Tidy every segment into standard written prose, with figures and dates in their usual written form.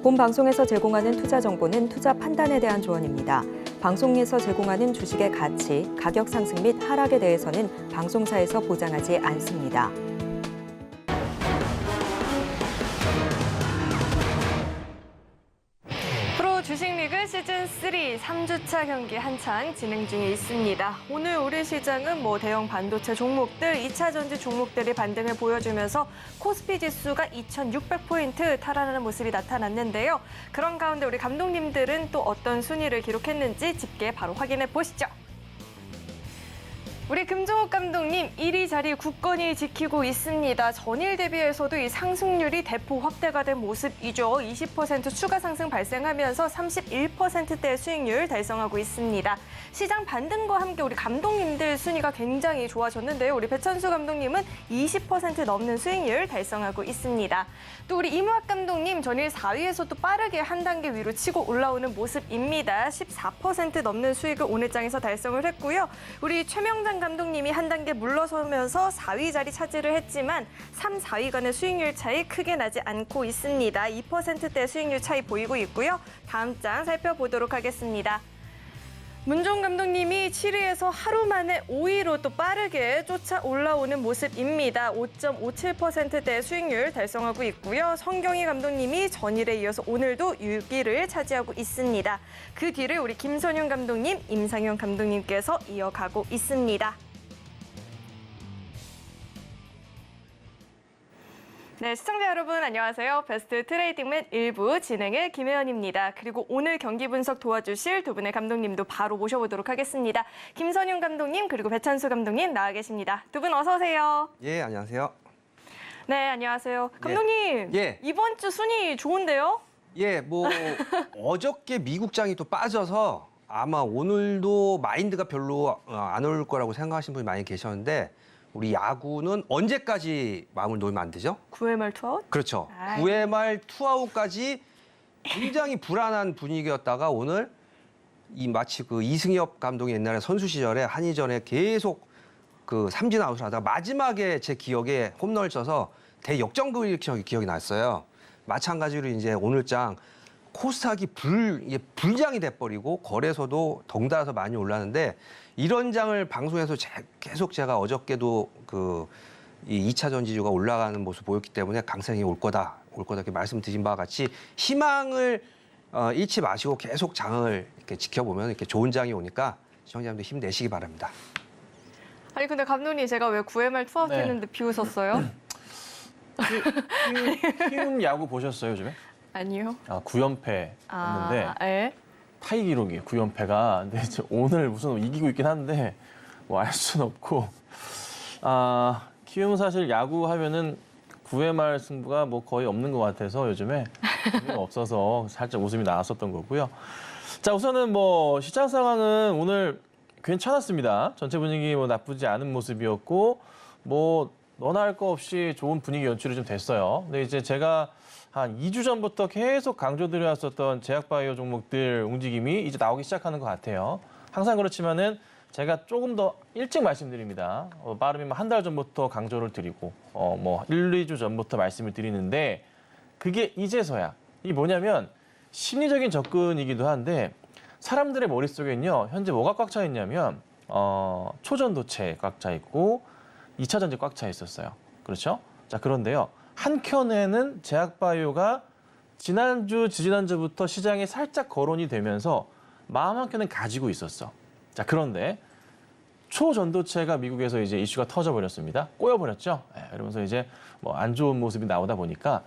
본 방송에서 제공하는 투자 정보는 투자 판단에 대한 조언입니다. 방송에서 제공하는 주식의 가치, 가격 상승 및 하락에 대해서는 방송사에서 보장하지 않습니다. 프로 주식리그 시즌3 3주차 경기 한창 진행 중에 있습니다. 오늘 우리 시장은 대형 반도체 종목들, 2차 전지 종목들이 반등을 보여주면서 코스피 지수가 2,600포인트 탈환하는 모습이 나타났는데요. 그런 가운데 우리 감독님들은 또 어떤 순위를 기록했는지 집계 바로 확인해 보시죠. 우리 금종욱 감독님 1위 자리 굳건히 지키고 있습니다. 전일 대비해서도 이 상승률이 대폭 확대가 된 모습이죠. 20% 추가 상승 발생하면서 31%대 수익률 달성하고 있습니다. 시장 반등과 함께 우리 감독님들 순위가 굉장히 좋아졌는데요. 우리 배천수 감독님은 20% 넘는 수익률 달성하고 있습니다. 또 우리 이무학 감독님 전일 4위에서 또 빠르게 한 단계 위로 치고 올라오는 모습입니다. 14% 넘는 수익을 오늘 장에서 달성을 했고요. 우리 최명장 감독님이 한 단계 물러서면서 4위 자리 차지를 했지만 3, 4위 간의 수익률 차이 크게 나지 않고 있습니다. 2%대 수익률 차이 보이고 있고요. 다음 장 살펴보도록 하겠습니다. 문종 감독님이 7위에서 하루 만에 5위로 또 빠르게 쫓아 올라오는 모습입니다. 5.57%대 수익률 달성하고 있고요. 성경희 감독님이 전일에 이어서 오늘도 6위를 차지하고 있습니다. 그 뒤를 우리 김선윤 감독님, 임상현 감독님께서 이어가고 있습니다. 네, 시청자 여러분 안녕하세요. 베스트 트레이딩맨 1부 진행의 김혜연입니다. 그리고 오늘 경기 분석 도와주실 두 분의 감독님도 바로 모셔보도록 하겠습니다. 김선윤 감독님 그리고 배찬수 감독님 나와 계십니다. 두 분 어서 오세요. 예, 안녕하세요. 네, 안녕하세요. 감독님, 예. 이번 주 순위 좋은데요? 예, 어저께 미국장이 또 빠져서 아마 오늘도 마인드가 별로 안 올 거라고 생각하시는 분이 많이 계셨는데 우리 야구는 언제까지 마음을 놓으면 안 되죠? 9회 말 투아웃? 그렇죠. 아이. 9회 말 투아웃까지 굉장히 불안한 분위기였다가 오늘 마치 그 이승엽 감독이 옛날에 선수 시절에 한의전에 계속 그 삼진 아웃을 하다가 마지막에 제 기억에 홈런을 쳐서 대역전극을 일으킨 기억이 났어요. 마찬가지로 이제 오늘장 코스닥이 불장이 돼버리고 거래소도 덩달아서 많이 올랐는데 이런 장을 방송에서 계속 제가 어저께도 이 2차 전지주가 올라가는 모습 보였기 때문에 강세장이 올 거다 이렇게 말씀드린 바와 같이 희망을 잃지 마시고 계속 장을 이렇게 지켜보면 이렇게 좋은 장이 오니까 시청자분들 힘내시기 바랍니다. 아니 근데 감독님 제가 왜 9회 말 투아웃 네. 했는데 비웃었어요? 키움 야구 보셨어요, 요즘에? 아니요. 9연패 했는데 예? 타이 기록이 9연패가. 근데 이제 오늘 우선 이기고 있긴 한데 알 수는 없고. 키움 사실 야구 하면은 9회 말 승부가 거의 없는 것 같아서 요즘에 재미가 없어서 살짝 웃음이 나왔었던 거고요. 자, 우선은 시장 상황은 오늘 괜찮았습니다. 전체 분위기 나쁘지 않은 모습이었고 너나 할 거 없이 좋은 분위기 연출이 좀 됐어요. 근데 이제 제가 한 2주 전부터 계속 강조드려왔었던 제약바이오 종목들 움직임이 이제 나오기 시작하는 것 같아요. 항상 그렇지만은 제가 조금 더 일찍 말씀드립니다. 빠르면 한 달 전부터 강조를 드리고 1, 2주 전부터 말씀을 드리는데 그게 이제서야. 이게 뭐냐면 심리적인 접근이기도 한데 사람들의 머릿속에는요. 현재 뭐가 꽉 차 있냐면 초전도체 꽉 차 있고 2차 전지 꽉 차 있었어요. 그렇죠? 자, 그런데요. 한켠에는 제약바이오가 지난주, 지지난주부터 시장에 살짝 거론이 되면서 마음 한켠은 가지고 있었어. 자, 그런데 초전도체가 미국에서 이제 이슈가 터져버렸습니다. 꼬여버렸죠. 그러면서 이제 안 좋은 모습이 나오다 보니까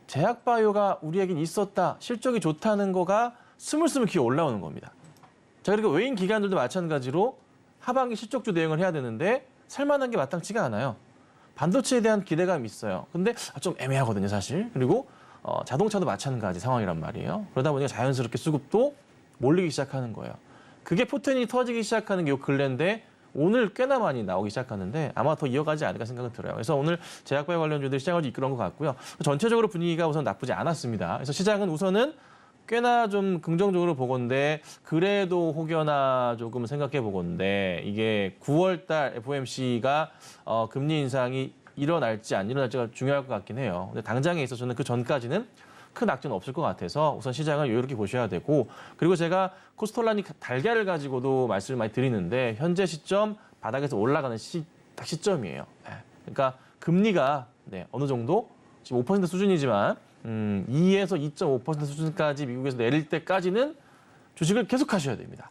제약바이오가 우리에겐 있었다. 실적이 좋다는 거가 스물스물 기어 올라오는 겁니다. 자, 그리고 외인 기관들도 마찬가지로 하반기 실적주 대응을 해야 되는데 살만한 게 마땅치가 않아요. 반도체에 대한 기대감이 있어요. 근데 좀 애매하거든요, 사실. 그리고 자동차도 마찬가지 상황이란 말이에요. 그러다 보니까 자연스럽게 수급도 몰리기 시작하는 거예요. 그게 포텐이 터지기 시작하는 게 요 근래인데 오늘 꽤나 많이 나오기 시작하는데 아마 더 이어가지 않을까 생각은 들어요. 그래서 오늘 제약바이오 관련주들 시장을 이끌어온 것 같고요. 전체적으로 분위기가 우선 나쁘지 않았습니다. 그래서 시장은 우선은 꽤나 좀 긍정적으로 보건데 그래도 혹여나 조금 생각해 보건데 이게 9월 달 FOMC가 금리 인상이 일어날지 안 일어날지가 중요할 것 같긴 해요. 근데 당장에 있어서는 그 전까지는 큰 악재는 없을 것 같아서 우선 시장을 여유롭게 보셔야 되고 그리고 제가 코스톨라니 달걀을 가지고도 말씀을 많이 드리는데 현재 시점 바닥에서 올라가는 딱 시점이에요. 네. 그러니까 금리가 어느 정도 지금 5% 수준이지만 2에서 2.5% 수준까지 미국에서 내릴 때까지는 주식을 계속 하셔야 됩니다.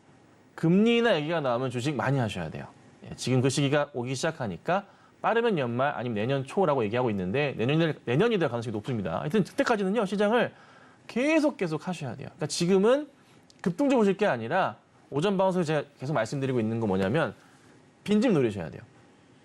금리나 얘기가 나오면 주식 많이 하셔야 돼요. 지금 그 시기가 오기 시작하니까 빠르면 연말 아니면 내년 초라고 얘기하고 있는데 내년이 될 가능성이 높습니다. 하여튼 그때까지는요 시장을 계속 하셔야 돼요. 그러니까 지금은 급등주 보실 게 아니라 오전 방송에 제가 계속 말씀드리고 있는 거 뭐냐면 빈집 노리셔야 돼요.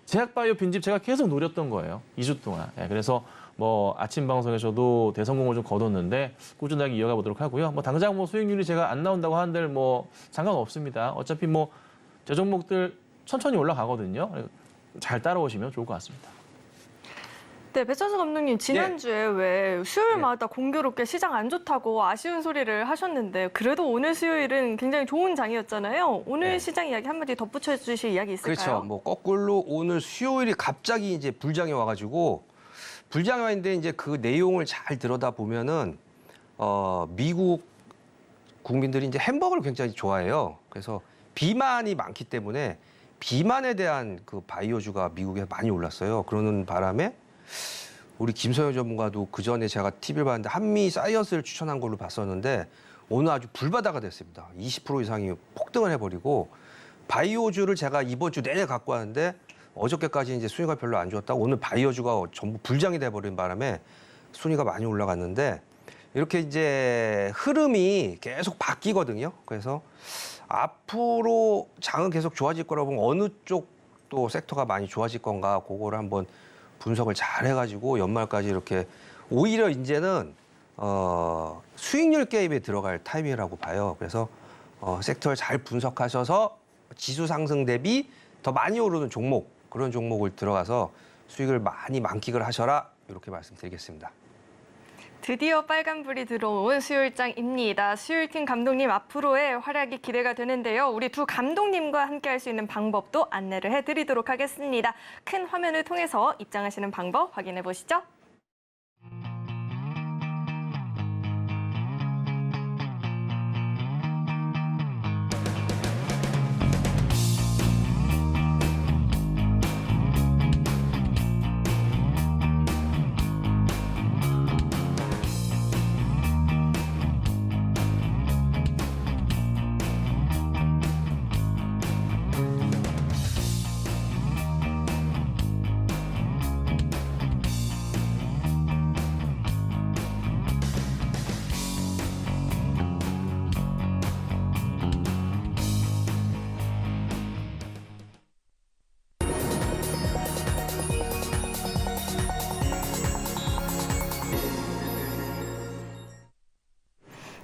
제약바이오 빈집 제가 계속 노렸던 거예요. 2주 동안. 그래서 뭐 아침 방송에서도 대성공을 좀 거뒀는데 꾸준하게 이어가 보도록 하고요. 뭐 당장 뭐 수익률이 제가 안 나온다고 하는데 뭐 상관없습니다. 어차피 뭐 제 종목들 천천히 올라가거든요. 잘 따라오시면 좋을 것 같습니다. 네, 배철수 감독님 지난주에 왜 수요일마다 공교롭게 시장 안 좋다고 아쉬운 소리를 하셨는데 그래도 오늘 수요일은 굉장히 좋은 장이었잖아요. 오늘 시장 이야기 한마디 덧붙여 주실 이야기 있을까요? 그렇죠. 뭐 거꾸로 오늘 수요일이 갑자기 이제 불장이 와가지고 불장이 와 있는데 이제 그 내용을 잘 들여다 보면은 미국 국민들이 이제 햄버거를 굉장히 좋아해요. 그래서 비만이 많기 때문에 비만에 대한 그 바이오주가 미국에 많이 올랐어요. 그러는 바람에 우리 김성현 전문가도 그 전에 제가 TV를 봤는데 한미 사이언스를 추천한 걸로 봤었는데 오늘 아주 불바다가 됐습니다. 20% 이상이 폭등을 해버리고 바이오주를 제가 이번 주 내내 갖고 왔는데 어저께까지 이제 순위가 별로 안 좋았다고 오늘 바이오주가 전부 불장이 돼버린 바람에 순위가 많이 올라갔는데 이렇게 이제 흐름이 계속 바뀌거든요. 그래서 앞으로 장은 계속 좋아질 거라고 보면 어느 쪽 또 섹터가 많이 좋아질 건가 그거를 한번 분석을 잘 해가지고 연말까지 이렇게 오히려 이제는 수익률 게임에 들어갈 타이밍이라고 봐요. 그래서 섹터를 잘 분석하셔서 지수 상승 대비 더 많이 오르는 종목 그런 종목을 들어가서 수익을 많이 만끽을 하셔라 이렇게 말씀드리겠습니다. 드디어 빨간불이 들어온 수요일장입니다. 수요일팀 감독님 앞으로의 활약이 기대가 되는데요. 우리 두 감독님과 함께할 수 있는 방법도 안내를 해드리도록 하겠습니다. 큰 화면을 통해서 입장하시는 방법 확인해 보시죠.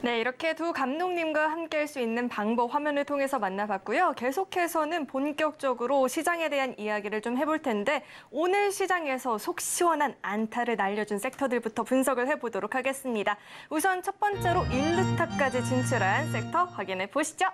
네, 이렇게 두 감독님과 함께할 수 있는 방법 화면을 통해서 만나봤고요. 계속해서는 본격적으로 시장에 대한 이야기를 좀 해볼 텐데 오늘 시장에서 속 시원한 안타를 날려준 섹터들부터 분석을 해보도록 하겠습니다. 우선 첫 번째로 일루타까지 진출한 섹터 확인해 보시죠.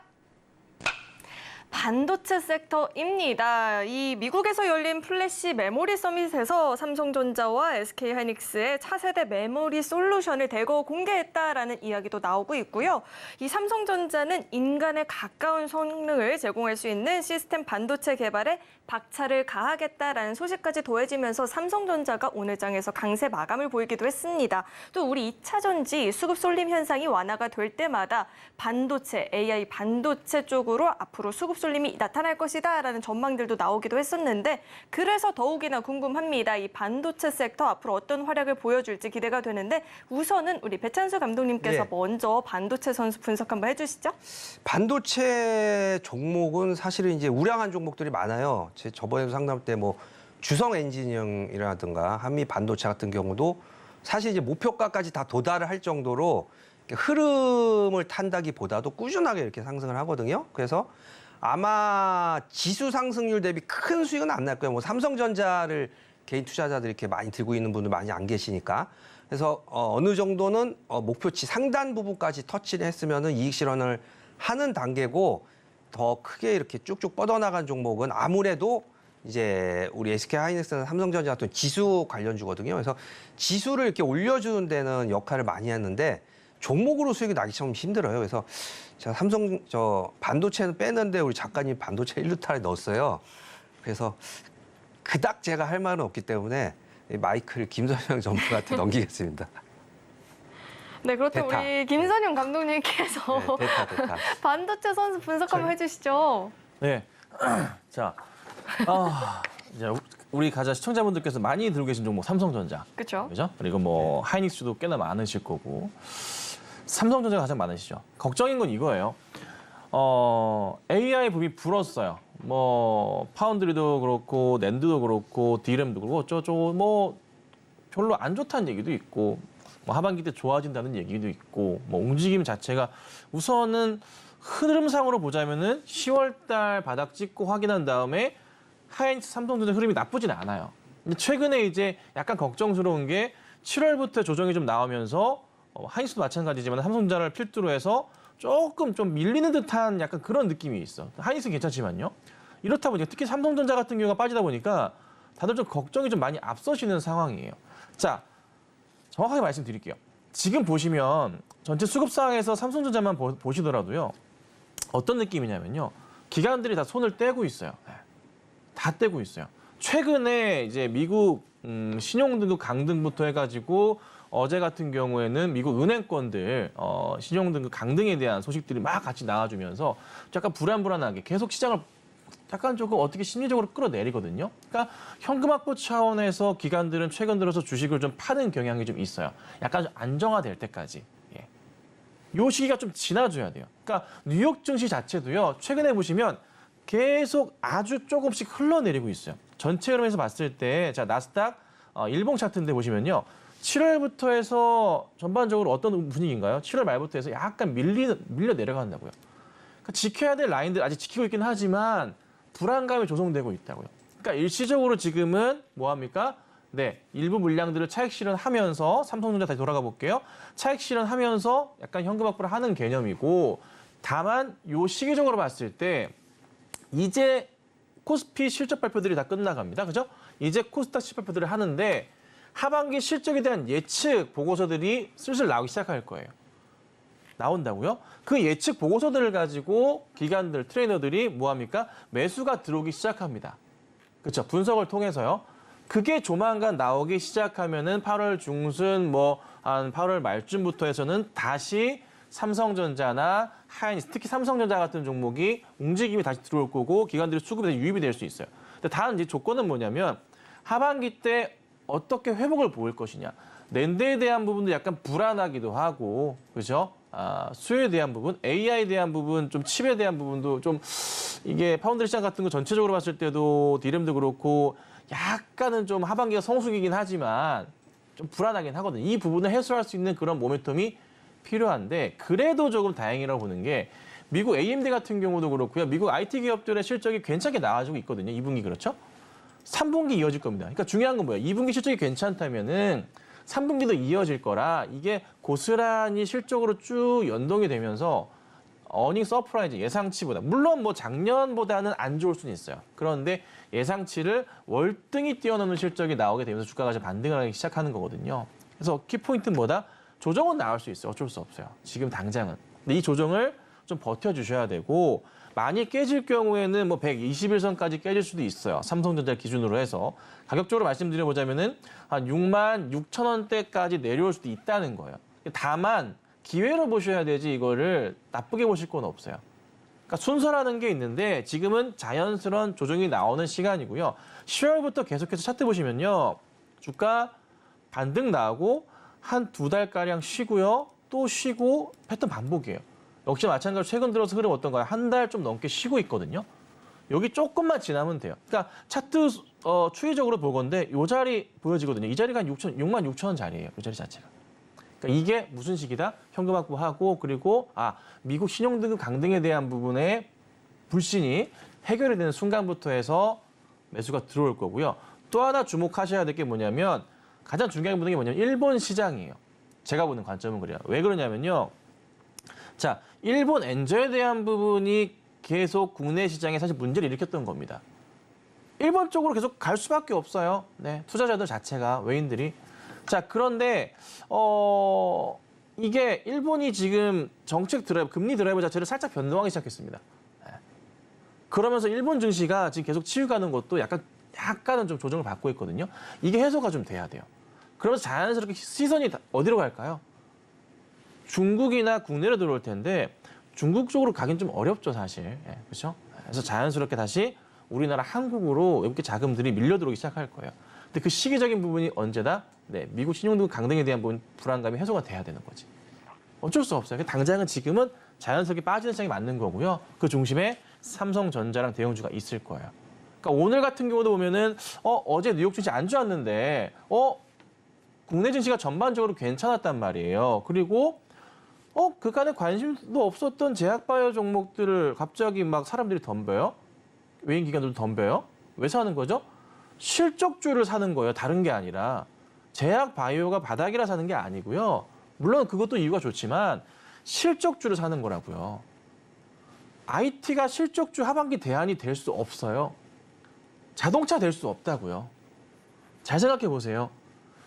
반도체 섹터입니다. 이 미국에서 열린 플래시 메모리 서밋에서 삼성전자와 SK하이닉스의 차세대 메모리 솔루션을 대거 공개했다라는 이야기도 나오고 있고요. 이 삼성전자는 인간에 가까운 성능을 제공할 수 있는 시스템 반도체 개발에 박차를 가하겠다라는 소식까지 더해지면서 삼성전자가 오늘 장에서 강세 마감을 보이기도 했습니다. 또 우리 2차 전지 수급 쏠림 현상이 완화가 될 때마다 반도체, AI 반도체 쪽으로 앞으로 수급 쏠림이 나타날 것이다라는 전망들도 나오기도 했었는데 그래서 더욱이나 궁금합니다. 이 반도체 섹터 앞으로 어떤 활약을 보여줄지 기대가 되는데 우선은 우리 배찬수 감독님께서 먼저 반도체 선수 분석 한번 해주시죠. 반도체 종목은 사실은 이제 우량한 종목들이 많아요. 제 저번에도 상담 때 뭐 주성 엔지니어링이라든가 한미 반도체 같은 경우도 사실 이제 목표가까지 다 도달을 할 정도로 흐름을 탄다기보다도 꾸준하게 이렇게 상승을 하거든요. 그래서 아마 지수 상승률 대비 큰 수익은 안 날 거예요. 뭐 삼성전자를 개인 투자자들이 이렇게 많이 들고 있는 분들 많이 안 계시니까. 그래서 어느 정도는 목표치 상단 부분까지 터치를 했으면은 이익 실현을 하는 단계고 더 크게 이렇게 쭉쭉 뻗어나간 종목은 아무래도 이제 우리 SK 하이닉스는 삼성전자 같은 지수 관련주거든요. 그래서 지수를 이렇게 올려주는 데는 역할을 많이 했는데 종목으로 수익이 나기 참 힘들어요. 그래서 제가 반도체는 빼는데 우리 작가님 반도체 1루타를 넣었어요. 그래서 그닥 제가 할 말은 없기 때문에 이 마이크를 김선영 전문가한테 넘기겠습니다. 네, 그렇다면 대타. 우리 김선영 감독님께서 네, 대타. 반도체 선수 분석 한번 해주시죠. 네. 자, 이제 우리 가자 시청자분들께서 많이 들고 계신 종목 삼성전자. 그렇죠? 그죠? 그리고 뭐 하이닉스도 꽤나 많으실 거고 삼성전자가 가장 많으시죠. 걱정인 건 이거예요. AI 붐이 불었어요. 뭐 파운드리도 그렇고 낸드도 그렇고 DRAM도 그렇고 어쩌고 뭐 별로 안 좋다는 얘기도 있고 뭐 하반기 때 좋아진다는 얘기도 있고 뭐 움직임 자체가 우선은 흐름상으로 보자면은 10월달 바닥 찍고 확인한 다음에 하이닉스 삼성전자 흐름이 나쁘진 않아요. 근데 최근에 이제 약간 걱정스러운 게 7월부터 조정이 좀 나오면서 하이닉스도 마찬가지지만 삼성전자를 필두로 해서 조금 좀 밀리는 듯한 약간 그런 느낌이 있어. 하이닉스는 괜찮지만요. 이렇다 보니까 특히 삼성전자 같은 경우가 빠지다 보니까 다들 좀 걱정이 좀 많이 앞서시는 상황이에요. 자, 정확하게 말씀드릴게요. 지금 보시면 전체 수급 상황에서 삼성전자만 보시더라도요. 어떤 느낌이냐면요. 기관들이 다 손을 떼고 있어요. 다 떼고 있어요. 최근에 이제 미국 신용등급 강등부터 해가지고 어제 같은 경우에는 미국 은행권들 신용등급 강등에 대한 소식들이 막 같이 나와주면서 약간 불안불안하게 계속 시장을 약간 조금 어떻게 심리적으로 끌어내리거든요. 그러니까 현금 확보 차원에서 기관들은 최근 들어서 주식을 좀 파는 경향이 좀 있어요. 약간 좀 안정화될 때까지. 예. 요 시기가 좀 지나줘야 돼요. 그러니까 뉴욕 증시 자체도요. 최근에 보시면 계속 아주 조금씩 흘러내리고 있어요. 전체 흐름에서 봤을 때 자 나스닥 일봉 차트인데 보시면요. 7월부터 해서 전반적으로 어떤 분위기인가요? 7월 말부터 해서 약간 밀려 내려간다고요. 그러니까 지켜야 될 라인들 아직 지키고 있긴 하지만 불안감이 조성되고 있다고요. 그러니까 일시적으로 지금은 뭐합니까? 네, 일부 물량들을 차익 실현하면서 삼성전자 다시 돌아가 볼게요. 차익 실현하면서 약간 현금 확보를 하는 개념이고 다만 요 시기적으로 봤을 때 이제 코스피 실적 발표들이 다 끝나갑니다. 그죠? 이제 코스닥 실적 발표들을 하는데 하반기 실적에 대한 예측 보고서들이 슬슬 나오기 시작할 거예요. 나온다고요? 그 예측 보고서들을 가지고 기관들, 트레이너들이 뭐합니까? 매수가 들어오기 시작합니다. 그렇죠? 분석을 통해서요. 그게 조만간 나오기 시작하면은 8월 중순 한 8월 말쯤부터 해서는 다시 삼성전자나 하이닉스, 특히 삼성전자 같은 종목이 움직임이 다시 들어올 거고 기관들이 수급에 유입이 될 수 있어요. 근데 다른 이제 조건은 뭐냐면 하반기 때 어떻게 회복을 보일 것이냐. 낸드에 대한 부분도 약간 불안하기도 하고, 그죠? 수요에 대한 부분, AI에 대한 부분, 좀 칩에 대한 부분도 좀 이게 파운드리 시장 같은 거 전체적으로 봤을 때도 DRAM도 그렇고 약간은 좀 하반기가 성수기긴 하지만 좀 불안하긴 하거든요. 이 부분을 해소할 수 있는 그런 모멘텀이 필요한데 그래도 조금 다행이라고 보는 게 미국 AMD 같은 경우도 그렇고요. 미국 IT 기업들의 실적이 괜찮게 나와주고 있거든요. 2분기 그렇죠? 3분기 이어질 겁니다. 그러니까 중요한 건 뭐예요? 2분기 실적이 괜찮다면은 3분기도 이어질 거라 이게 고스란히 실적으로 쭉 연동이 되면서 어닝 서프라이즈 예상치보다 물론 뭐 작년보다는 안 좋을 수는 있어요. 그런데 예상치를 월등히 뛰어넘는 실적이 나오게 되면서 주가가 좀 반등을 하기 시작하는 거거든요. 그래서 키포인트는 뭐다? 조정은 나올 수 있어요. 어쩔 수 없어요. 지금 당장은. 근데 이 조정을 좀 버텨주셔야 되고 많이 깨질 경우에는 뭐 121선까지 깨질 수도 있어요. 삼성전자 기준으로 해서. 가격적으로 말씀드려보자면은 한 6만 6천 원대까지 내려올 수도 있다는 거예요. 다만 기회로 보셔야 되지 이거를 나쁘게 보실 건 없어요. 그러니까 순서라는 게 있는데 지금은 자연스러운 조정이 나오는 시간이고요. 10월부터 계속해서 차트 보시면요. 주가 반등 나오고 한 2달가량 쉬고요. 또 쉬고 패턴 반복이에요. 역시 마찬가지로 최근 들어서 흐름 어떤가요? 한 달 좀 넘게 쉬고 있거든요. 여기 조금만 지나면 돼요. 그러니까 차트 추이적으로 보건데 이 자리 보여지거든요. 이 자리가 한 6만 6천 원 자리예요. 이 자리 자체가. 그러니까 이게 무슨 시기다? 현금 확보하고 그리고 미국 신용등급 강등에 대한 부분의 불신이 해결이 되는 순간부터 해서 매수가 들어올 거고요. 또 하나 주목하셔야 될 게 뭐냐면 가장 중요한 부분이 뭐냐면 일본 시장이에요. 제가 보는 관점은 그래요. 왜 그러냐면요. 자, 일본 엔저에 대한 부분이 계속 국내 시장에 사실 문제를 일으켰던 겁니다. 일본 쪽으로 계속 갈 수밖에 없어요. 네, 투자자들 자체가 외인들이. 자, 그런데 이게 일본이 지금 정책 드라이브, 금리 드라이브 자체를 살짝 변동하기 시작했습니다. 네. 그러면서 일본 증시가 지금 계속 치유가는 것도 약간은 좀 조정을 받고 있거든요. 이게 해소가 좀 돼야 돼요. 그러면서 자연스럽게 시선이 어디로 갈까요? 중국이나 국내로 들어올 텐데 중국 쪽으로 가긴 좀 어렵죠, 사실. 예, 그렇죠? 그래서 자연스럽게 다시 우리나라 한국으로 외국계 자금들이 밀려 들어오기 시작할 거예요. 근데 그 시기적인 부분이 언제다? 네, 미국 신용등 강등에 대한 부분 불안감이 해소가 돼야 되는 거지. 어쩔 수 없어요. 당장은 지금은 자연스럽게 빠지는 시장이 맞는 거고요. 그 중심에 삼성전자랑 대형주가 있을 거예요. 그러니까 오늘 같은 경우도 보면은 어제 뉴욕 증시 안 좋았는데 국내 증시가 전반적으로 괜찮았단 말이에요. 그리고 그간에 관심도 없었던 제약바이오 종목들을 갑자기 막 사람들이 덤벼요. 외인 기관들도 덤벼요. 왜 사는 거죠? 실적주를 사는 거예요. 다른 게 아니라. 제약바이오가 바닥이라 사는 게 아니고요. 물론 그것도 이유가 좋지만 실적주를 사는 거라고요. IT가 실적주 하반기 대안이 될 수 없어요. 자동차 될 수 없다고요. 잘 생각해 보세요.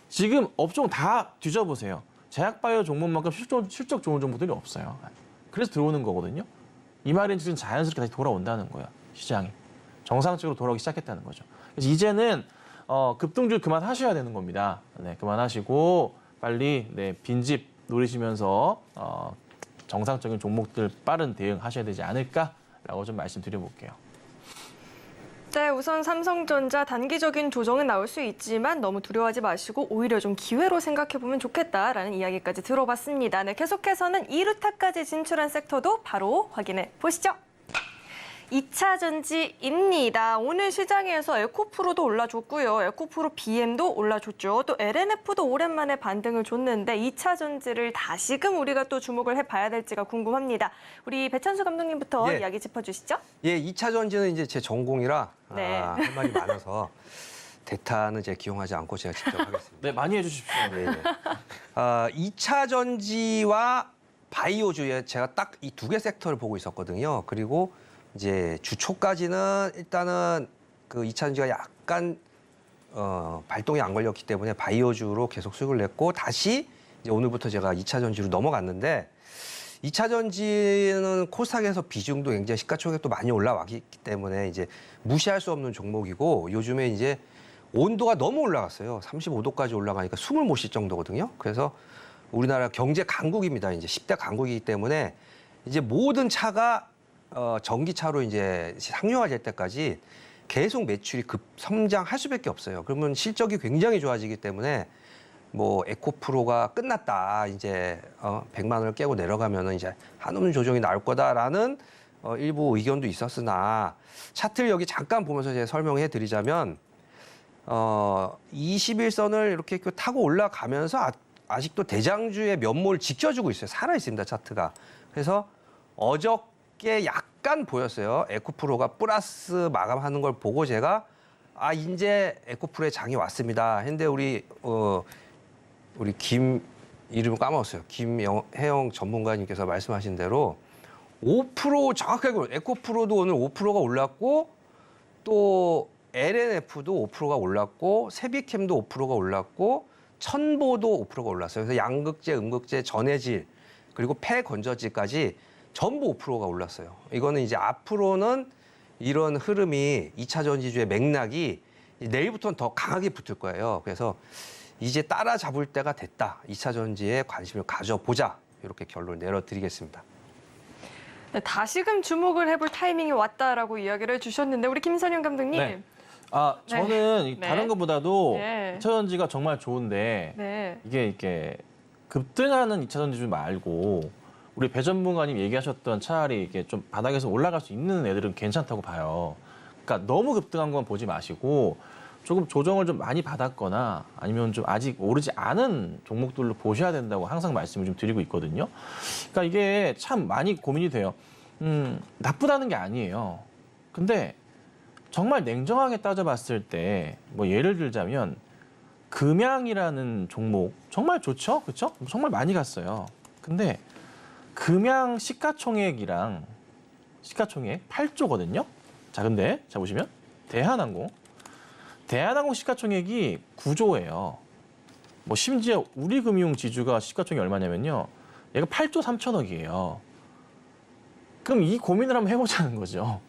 지금 업종 다 뒤져보세요. 제약바이오 종목만큼 실적 좋은 종목들이 없어요. 그래서 들어오는 거거든요. 이 말은 지금 자연스럽게 다시 돌아온다는 거예요. 시장이. 정상적으로 돌아오기 시작했다는 거죠. 그래서 이제는 급등주 그만하셔야 되는 겁니다. 네, 그만하시고 빨리 빈집 노리시면서 정상적인 종목들 빠른 대응하셔야 되지 않을까라고 좀 말씀드려볼게요. 네, 우선 삼성전자 단기적인 조정은 나올 수 있지만 너무 두려워하지 마시고 오히려 좀 기회로 생각해보면 좋겠다라는 이야기까지 들어봤습니다. 네, 계속해서는 2루타까지 진출한 섹터도 바로 확인해 보시죠. 2차 전지입니다. 오늘 시장에서 에코프로도 올라줬고요. 에코프로 BM도 올라줬죠. 또 LNF도 오랜만에 반등을 줬는데 2차 전지를 다시금 우리가 또 주목을 해봐야 될지가 궁금합니다. 우리 배찬수 감독님부터 예. 이야기 짚어주시죠. 예, 2차 전지는 이제 제 전공이라 네. 할 말이 많아서 대타는 제가 기용하지 않고 제가 직접 하겠습니다. 네, 많이 해주십시오. 네, 네. 2차 전지와 바이오주에 제가 딱 이 두 개 섹터를 보고 있었거든요. 그리고 이제 주초까지는 일단은 그 2차 전지가 약간 발동이 안 걸렸기 때문에 바이오주로 계속 수익을 냈고 다시 이제 오늘부터 제가 2차 전지로 넘어갔는데 2차 전지는 코스닥에서 비중도 굉장히 시가총액도 많이 올라왔기 때문에 이제 무시할 수 없는 종목이고 요즘에 이제 온도가 너무 올라갔어요. 35도까지 올라가니까 숨을 못 쉴 정도거든요. 그래서 우리나라 경제 강국입니다. 이제 10대 강국이기 때문에 이제 모든 차가 전기차로 이제 상용화될 때까지 계속 매출이 급성장할 수밖에 없어요. 그러면 실적이 굉장히 좋아지기 때문에 뭐 에코프로가 끝났다. 이제 100만 원을 깨고 내려가면은 이제 한없는 조정이 나올 거다라는 일부 의견도 있었으나 차트를 여기 잠깐 보면서 제가 설명해 드리자면 21선을 이렇게 타고 올라가면서 아직도 대장주의 면모를 지켜주고 있어요. 살아 있습니다, 차트가. 그래서 어저께 약간 보였어요. 에코프로가 플러스 마감하는 걸 보고 제가 이제 에코프로의 장이 왔습니다. 했는데 우리 이름을 까먹었어요. 김혜영 전문가님께서 말씀하신 대로 5% 정확하게 에코프로도 오늘 5%가 올랐고 또 LNF도 5%가 올랐고 세비캠도 5%가 올랐고 천보도 5%가 올랐어요. 그래서 양극재, 음극재, 전해질 그리고 폐건저지까지 전부 5%가 올랐어요. 이거는 이제 앞으로는 이런 흐름이 2차 전지주의 맥락이 내일부터는 더 강하게 붙을 거예요. 그래서 이제 따라잡을 때가 됐다. 2차 전지에 관심을 가져보자. 이렇게 결론을 내려드리겠습니다. 네, 다시금 주목을 해볼 타이밍이 왔다라고 이야기를 해주셨는데 우리 김선영 감독님. 네. 저는 네. 다른 것보다도 네. 2차 전지가 정말 좋은데 네. 이게 급등하는 2차 전지 말고 우리 배 전문가님 얘기하셨던 차라리 이게 좀 바닥에서 올라갈 수 있는 애들은 괜찮다고 봐요. 그러니까 너무 급등한 건 보지 마시고 조금 조정을 좀 많이 받았거나 아니면 좀 아직 오르지 않은 종목들로 보셔야 된다고 항상 말씀을 좀 드리고 있거든요. 그러니까 이게 참 많이 고민이 돼요. 나쁘다는 게 아니에요. 근데 정말 냉정하게 따져봤을 때 뭐 예를 들자면 금양이라는 종목 정말 좋죠, 그렇죠? 정말 많이 갔어요. 근데 금양 시가총액 8조거든요. 자, 근데 자 보시면 대한항공 대한항공 시가총액이 9조예요. 뭐 심지어 우리금융지주가 시가총액이 얼마냐면요. 얘가 8조 3천억이에요. 그럼 이 고민을 한번 해보자는 거죠.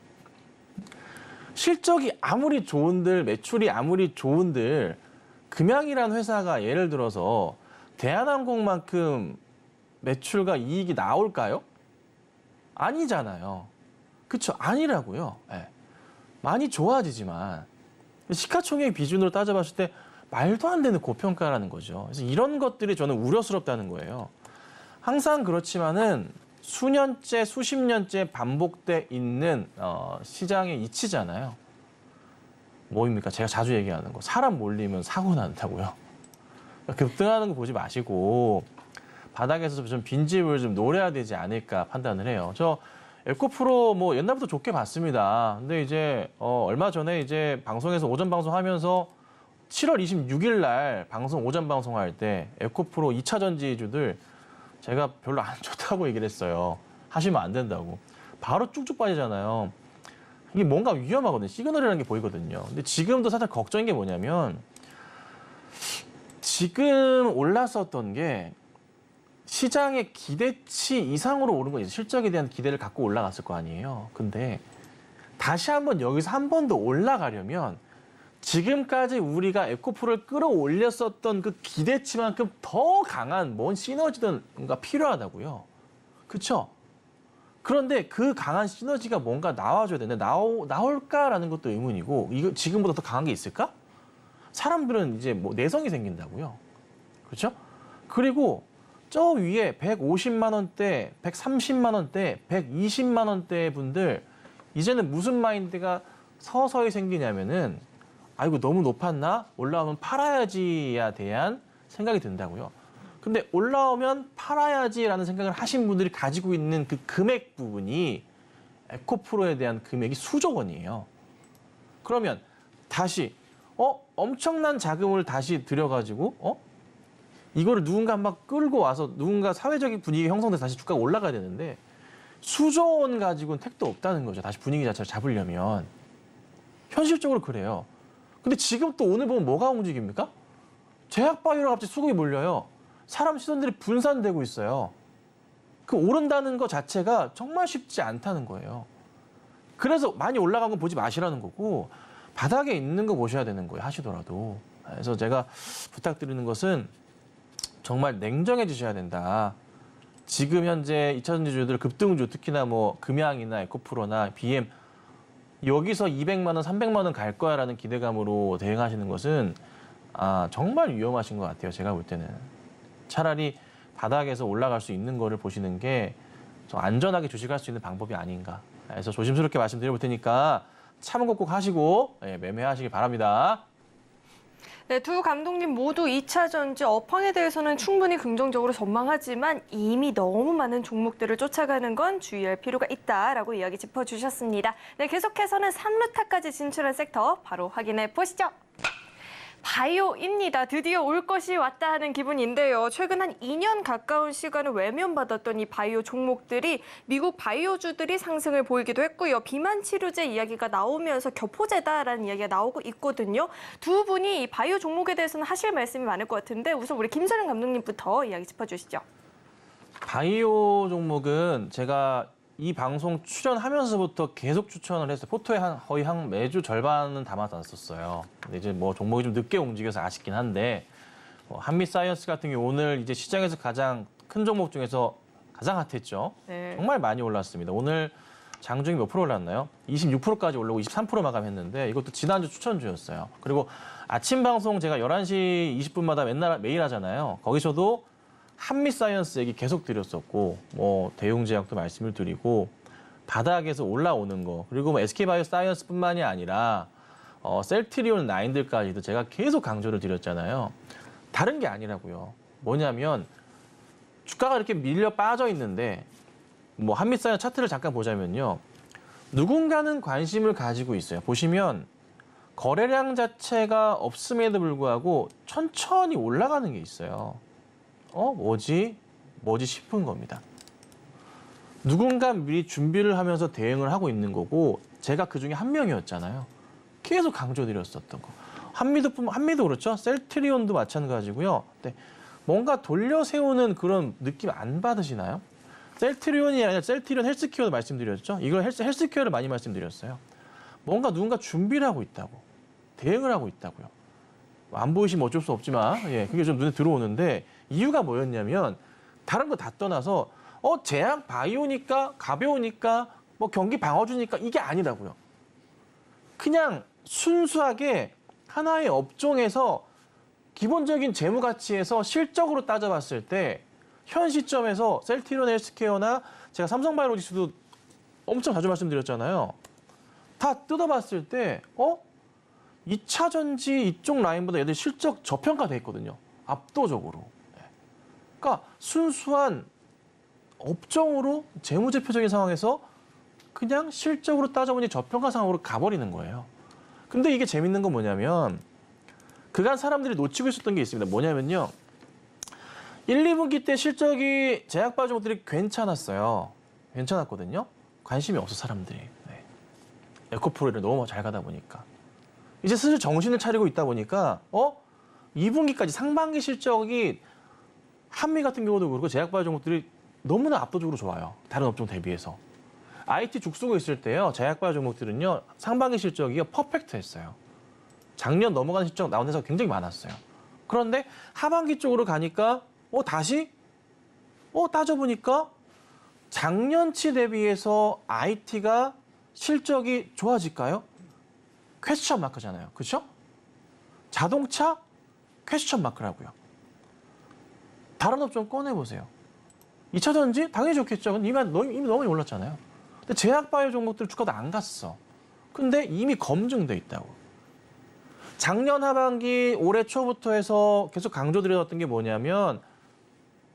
실적이 아무리 좋은들, 매출이 아무리 좋은들, 금양이라는 회사가 예를 들어서 대한항공만큼 매출과 이익이 나올까요? 아니잖아요. 그렇죠? 아니라고요. 네. 많이 좋아지지만 시가총액 기준으로 따져봤을 때 말도 안 되는 고평가라는 거죠. 그래서 이런 것들이 저는 우려스럽다는 거예요. 항상 그렇지만은 수년째, 수십 년째 반복돼 있는 시장의 이치잖아요. 뭐입니까? 제가 자주 얘기하는 거. 사람 몰리면 사고 난다고요. 급등하는 거 보지 마시고 바닥에서 좀 빈집을 좀 노려야 되지 않을까 판단을 해요. 저 에코프로 뭐 옛날부터 좋게 봤습니다. 근데 이제 얼마 전에 이제 방송에서 오전 방송하면서 7월 26일 날 방송 오전 방송할 때 에코프로 2차 전지주들 제가 별로 안 좋다고 얘기를 했어요. 하시면 안 된다고. 바로 쭉쭉 빠지잖아요. 이게 뭔가 위험하거든요. 시그널이라는 게 보이거든요. 근데 지금도 살짝 걱정인 게 뭐냐면 지금 올랐었던 게 시장의 기대치 이상으로 오른 거 있어요. 실적에 대한 기대를 갖고 올라갔을 거 아니에요. 근데 다시 한번 여기서 한 번 더 올라가려면 지금까지 우리가 에코프로를 끌어올렸었던 그 기대치만큼 더 강한 뭔 시너지가 필요하다고요. 그렇죠? 그런데 그 강한 시너지가 뭔가 나와줘야 되는데 나올까라는 것도 의문이고 이거 지금보다 더 강한 게 있을까? 사람들은 이제 뭐 내성이 생긴다고요. 그렇죠? 그리고 저 위에 150만 원대, 130만 원대, 120만 원대 분들 이제는 무슨 마인드가 서서히 생기냐면은 아이고 너무 높았나? 올라오면 팔아야지에 대한 생각이 든다고요. 근데 올라오면 팔아야지라는 생각을 하신 분들이 가지고 있는 그 금액 부분이 에코프로에 대한 금액이 수조 원이에요. 그러면 다시 엄청난 자금을 다시 들여가지고 이거를 누군가 막 끌고 와서 누군가 사회적인 분위기가 형성돼서 다시 주가가 올라가야 되는데 수조 원 가지고는 택도 없다는 거죠. 다시 분위기 자체를 잡으려면. 현실적으로 그래요. 근데 지금 또 오늘 보면 뭐가 움직입니까? 제약바이오가 갑자기 수급이 몰려요. 사람 시선들이 분산되고 있어요. 그 오른다는 것 자체가 정말 쉽지 않다는 거예요. 그래서 많이 올라간 거 보지 마시라는 거고 바닥에 있는 거 보셔야 되는 거예요. 하시더라도. 그래서 제가 부탁드리는 것은 정말 냉정해지셔야 된다. 지금 현재 2차 전지주들 급등주 특히나 뭐 금양이나 에코프로나 BM 여기서 200만 원, 300만 원 갈 거야라는 기대감으로 대응하시는 것은 정말 위험하신 것 같아요. 제가 볼 때는. 차라리 바닥에서 올라갈 수 있는 거를 보시는 게 좀 안전하게 주식할 수 있는 방법이 아닌가. 그래서 조심스럽게 말씀드려볼 테니까 참고 꼭 하시고 매매하시기 바랍니다. 네, 두 감독님 모두 2차 전지 업황에 대해서는 충분히 긍정적으로 전망하지만 이미 너무 많은 종목들을 쫓아가는 건 주의할 필요가 있다라고 이야기 짚어주셨습니다. 네, 계속해서는 3루타까지 진출한 섹터 바로 확인해 보시죠. 바이오입니다. 드디어 올 것이 왔다 하는 기분인데요. 최근 한 2년 가까운 시간을 외면받았던 이 바이오 종목들이 미국 바이오주들이 상승을 보이기도 했고요. 비만 치료제 이야기가 나오면서 교포제다라는 이야기가 나오고 있거든요. 두 분이 이 바이오 종목에 대해서는 하실 말씀이 많을 것 같은데 우선 우리 김선영 감독님부터 이야기 짚어주시죠. 바이오 종목은 제가 이 방송 출연하면서부터 계속 추천을 했어요. 포토에 거의 한 매주 절반은 담아놨었어요. 근데 이제 뭐 종목이 좀 늦게 움직여서 아쉽긴 한데 한미사이언스 같은 경우 오늘 이제 시장에서 가장 큰 종목 중에서 가장 핫했죠. 네. 정말 많이 올랐습니다. 오늘 장중에 몇 프로 올랐나요? 26%까지 올라오고 23% 마감했는데 이것도 지난주 추천주였어요. 그리고 아침 방송 제가 11시 20분마다 매일 하잖아요. 거기서도 한미사이언스 얘기 계속 드렸었고 뭐 대웅제약도 말씀을 드리고 바닥에서 올라오는 거 그리고 뭐 SK바이오사이언스뿐만이 아니라 셀트리온 9들까지도 제가 계속 강조를 드렸잖아요. 다른 게 아니라고요. 뭐냐면 주가가 이렇게 밀려 빠져 있는데 뭐 한미사이언스 차트를 잠깐 보자면요. 누군가는 관심을 가지고 있어요. 보시면 거래량 자체가 없음에도 불구하고 천천히 올라가는 게 있어요. 뭐지 싶은 겁니다. 누군가 미리 준비를 하면서 대응을 하고 있는 거고 제가 그중에 한 명이었잖아요. 계속 강조드렸었던 거. 한미도 그렇죠. 셀트리온도 마찬가지고요. 네. 뭔가 돌려 세우는 그런 느낌 안 받으시나요? 셀트리온이 아니라 셀트리온 헬스케어도 말씀드렸죠. 이걸 헬스케어를 많이 말씀드렸어요. 뭔가 누군가 준비를 하고 있다고, 대응을 하고 있다고요. 안 보이시면 어쩔 수 없지만 그게 좀 눈에 들어오는데 이유가 뭐였냐면 다른 거 다 떠나서 제약 바이오니까 가벼우니까 뭐 경기 방어주니까 이게 아니라고요. 그냥 순수하게 하나의 업종에서 기본적인 재무 가치에서 실적으로 따져봤을 때 현 시점에서 셀트리온 헬스케어나 제가 삼성바이오로직스도 엄청 자주 말씀드렸잖아요. 다 뜯어봤을 때 2차 전지 이쪽 라인보다 얘들 실적 저평가돼 있거든요. 압도적으로. 그러니까 순수한 업종으로 재무제표적인 상황에서 그냥 실적으로 따져보니 저평가 상황으로 가버리는 거예요. 근데 이게 재밌는 건 뭐냐면 그간 사람들이 놓치고 있었던 게 있습니다. 뭐냐면요. 1, 2분기 때 실적이 제약바이오 종목들이 괜찮았어요. 괜찮았거든요. 관심이 없어 사람들이. 네. 에코프로를 너무 잘 가다 보니까. 이제 슬슬 정신을 차리고 있다 보니까 2분기까지 상반기 실적이 한미 같은 경우도 그렇고 제약바이오 종목들이 너무나 압도적으로 좋아요. 다른 업종 대비해서. IT 죽쓰고 있을 때요. 제약바이오 종목들은요. 상반기 실적이 퍼펙트했어요. 작년 넘어가는 실적 나온 데서 굉장히 많았어요. 그런데 하반기 쪽으로 가니까 다시 따져보니까 작년치 대비해서 IT가 실적이 좋아질까요? 퀘스천 마크잖아요. 그렇죠? 자동차 퀘스천 마크라고요. 다른 업종 꺼내보세요. 2차 전지 당연히 좋겠죠. 근데 이미 너무 올랐잖아요. 근데 제약바이오 종목들 주가도 안 갔어. 근데 이미 검증돼 있다고. 작년 하반기 올해 초부터 해서 계속 강조드렸던 게 뭐냐면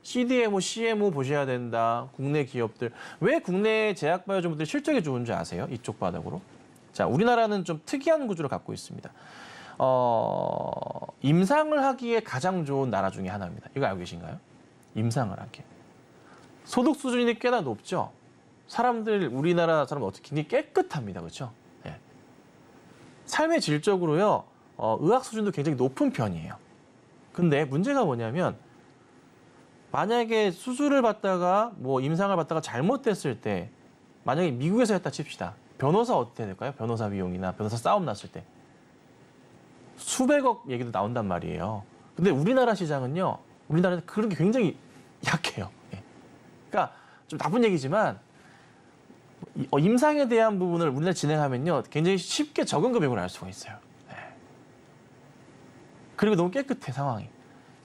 CDMO, CMO 보셔야 된다. 국내 기업들. 왜 국내 제약바이오 종목들이 실적이 좋은지 아세요? 이쪽 바닥으로. 자, 우리나라는 좀 특이한 구조를 갖고 있습니다. 임상을 하기에 가장 좋은 나라 중에 하나입니다. 이거 알고 계신가요? 임상을 하기에. 소득 수준이 꽤나 높죠? 우리나라 사람 어떻게 굉장히 깨끗합니다. 그렇죠? 네. 삶의 질적으로요. 의학 수준도 굉장히 높은 편이에요. 근데 문제가 뭐냐면 만약에 수술을 받다가 임상을 받다가 잘못됐을 때 만약에 미국에서 했다 칩시다. 변호사 어떻게 될까요? 변호사 비용이나 변호사 싸움 났을 때 수백억 얘기도 나온단 말이에요. 근데 우리나라 시장은요. 우리나라는 그런 게 굉장히 약해요. 예. 그러니까 좀 나쁜 얘기지만 임상에 대한 부분을 우리나라 진행하면요. 굉장히 쉽게 적은 금액으로 알 수가 있어요. 예. 그리고 너무 깨끗해 상황이.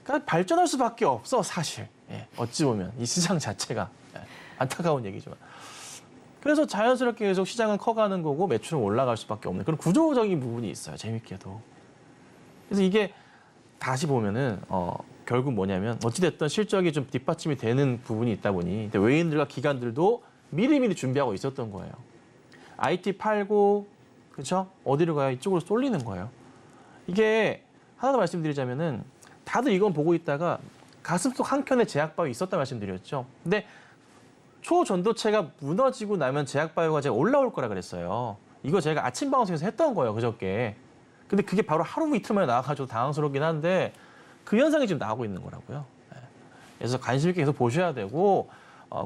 그러니까 발전할 수밖에 없어 사실. 예. 어찌 보면 이 시장 자체가 안타까운 얘기지만. 그래서 자연스럽게 계속 시장은 커가는 거고 매출은 올라갈 수밖에 없는 그런 구조적인 부분이 있어요. 재밌게도. 그래서 이게 다시 보면은 결국 뭐냐면 어찌됐든 실적이 좀 뒷받침이 되는 부분이 있다 보니 외인들과 기관들도 미리미리 준비하고 있었던 거예요. IT 팔고 그렇죠? 어디로 가요? 이쪽으로 쏠리는 거예요. 이게 하나 더 말씀드리자면은 다들 이건 보고 있다가 가슴속 한켠에 제약바이오 있었다 말씀드렸죠. 근데 초전도체가 무너지고 나면 제약바이오가 제가 올라올 거라 그랬어요. 이거 제가 아침 방송에서 했던 거예요, 그저께. 근데 그게 바로 하루 이틀 만에 나와가지고 당황스럽긴 한데 그 현상이 지금 나오고 있는 거라고요. 그래서 관심 있게 계속 보셔야 되고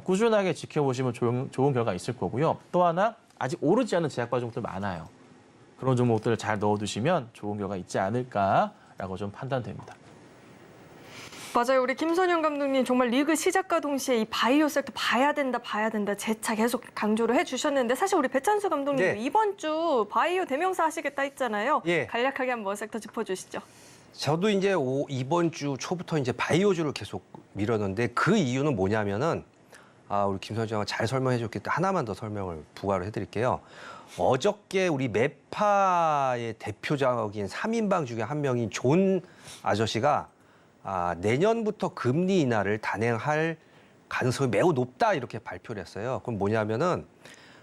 꾸준하게 지켜보시면 좋은 결과 있을 거고요. 또 하나 아직 오르지 않은 제약바이오 종목들 많아요. 그런 종목들을 잘 넣어두시면 좋은 결과 있지 않을까라고 좀 판단됩니다. 맞아요. 우리 김선영 감독님 정말 리그 시작과 동시에 이 바이오 섹터 봐야 된다 재차 계속 강조를 해주셨는데 사실 우리 배찬수 감독님 네. 이번 주 바이오 대명사 하시겠다 했잖아요. 예. 간략하게 한번 섹터 짚어주시죠. 저도 이제 이번 주 초부터 이제 바이오주를 계속 밀었는데 그 이유는 뭐냐면은 우리 김선영가 잘 설명해 줬기 때문에 하나만 더 설명을 부과를 해드릴게요. 어저께 우리 메파의 대표적인 3인방 중에 한 명인 존 아저씨가 내년부터 금리 인하를 단행할 가능성이 매우 높다 이렇게 발표를 했어요. 그럼 뭐냐면은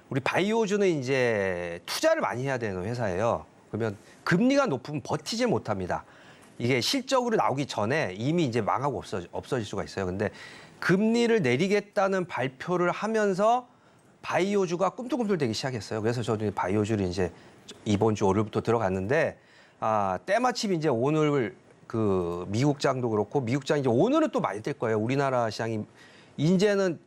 우리 바이오주는 이제 투자를 많이 해야 되는 회사예요. 그러면 금리가 높으면 버티지 못합니다. 이게 실적으로 나오기 전에 이미 이제 망하고 없어질 수가 있어요. 근데 금리를 내리겠다는 발표를 하면서 바이오주가 꿈틀꿈틀 되기 시작했어요. 그래서 저도 바이오주를 이제 이번 주 월요일부터 들어갔는데 때마침 이제 오늘 그 미국장도 그렇고 미국장 이제 오늘은 또 많이 뜰 거예요. 우리나라 시장이 이제는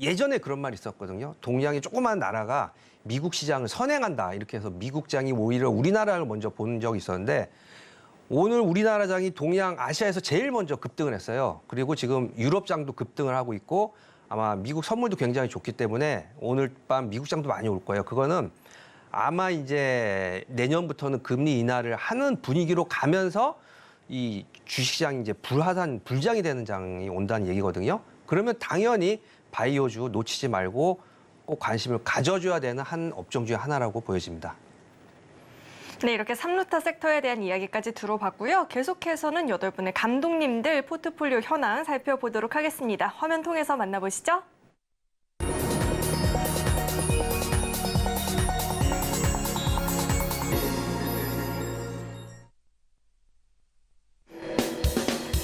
예전에 그런 말이 있었거든요. 동양의 조그만 나라가 미국 시장을 선행한다. 이렇게 해서 미국장이 오히려 우리나라를 먼저 본 적이 있었는데 오늘 우리나라 장이 동양 아시아에서 제일 먼저 급등을 했어요. 그리고 지금 유럽장도 급등을 하고 있고 아마 미국 선물도 굉장히 좋기 때문에 오늘 밤 미국장도 많이 올 거예요. 그거는 아마 이제 내년부터는 금리 인하를 하는 분위기로 가면서 이 주식시장이 이제 불장이 되는 장이 온다는 얘기거든요. 그러면 당연히 바이오주 놓치지 말고 꼭 관심을 가져줘야 되는 한 업종 중에 하나라고 보여집니다. 네, 이렇게 삼루타 섹터에 대한 이야기까지 들어봤고요. 계속해서는 8분의 감독님들 포트폴리오 현황 살펴보도록 하겠습니다. 화면 통해서 만나보시죠.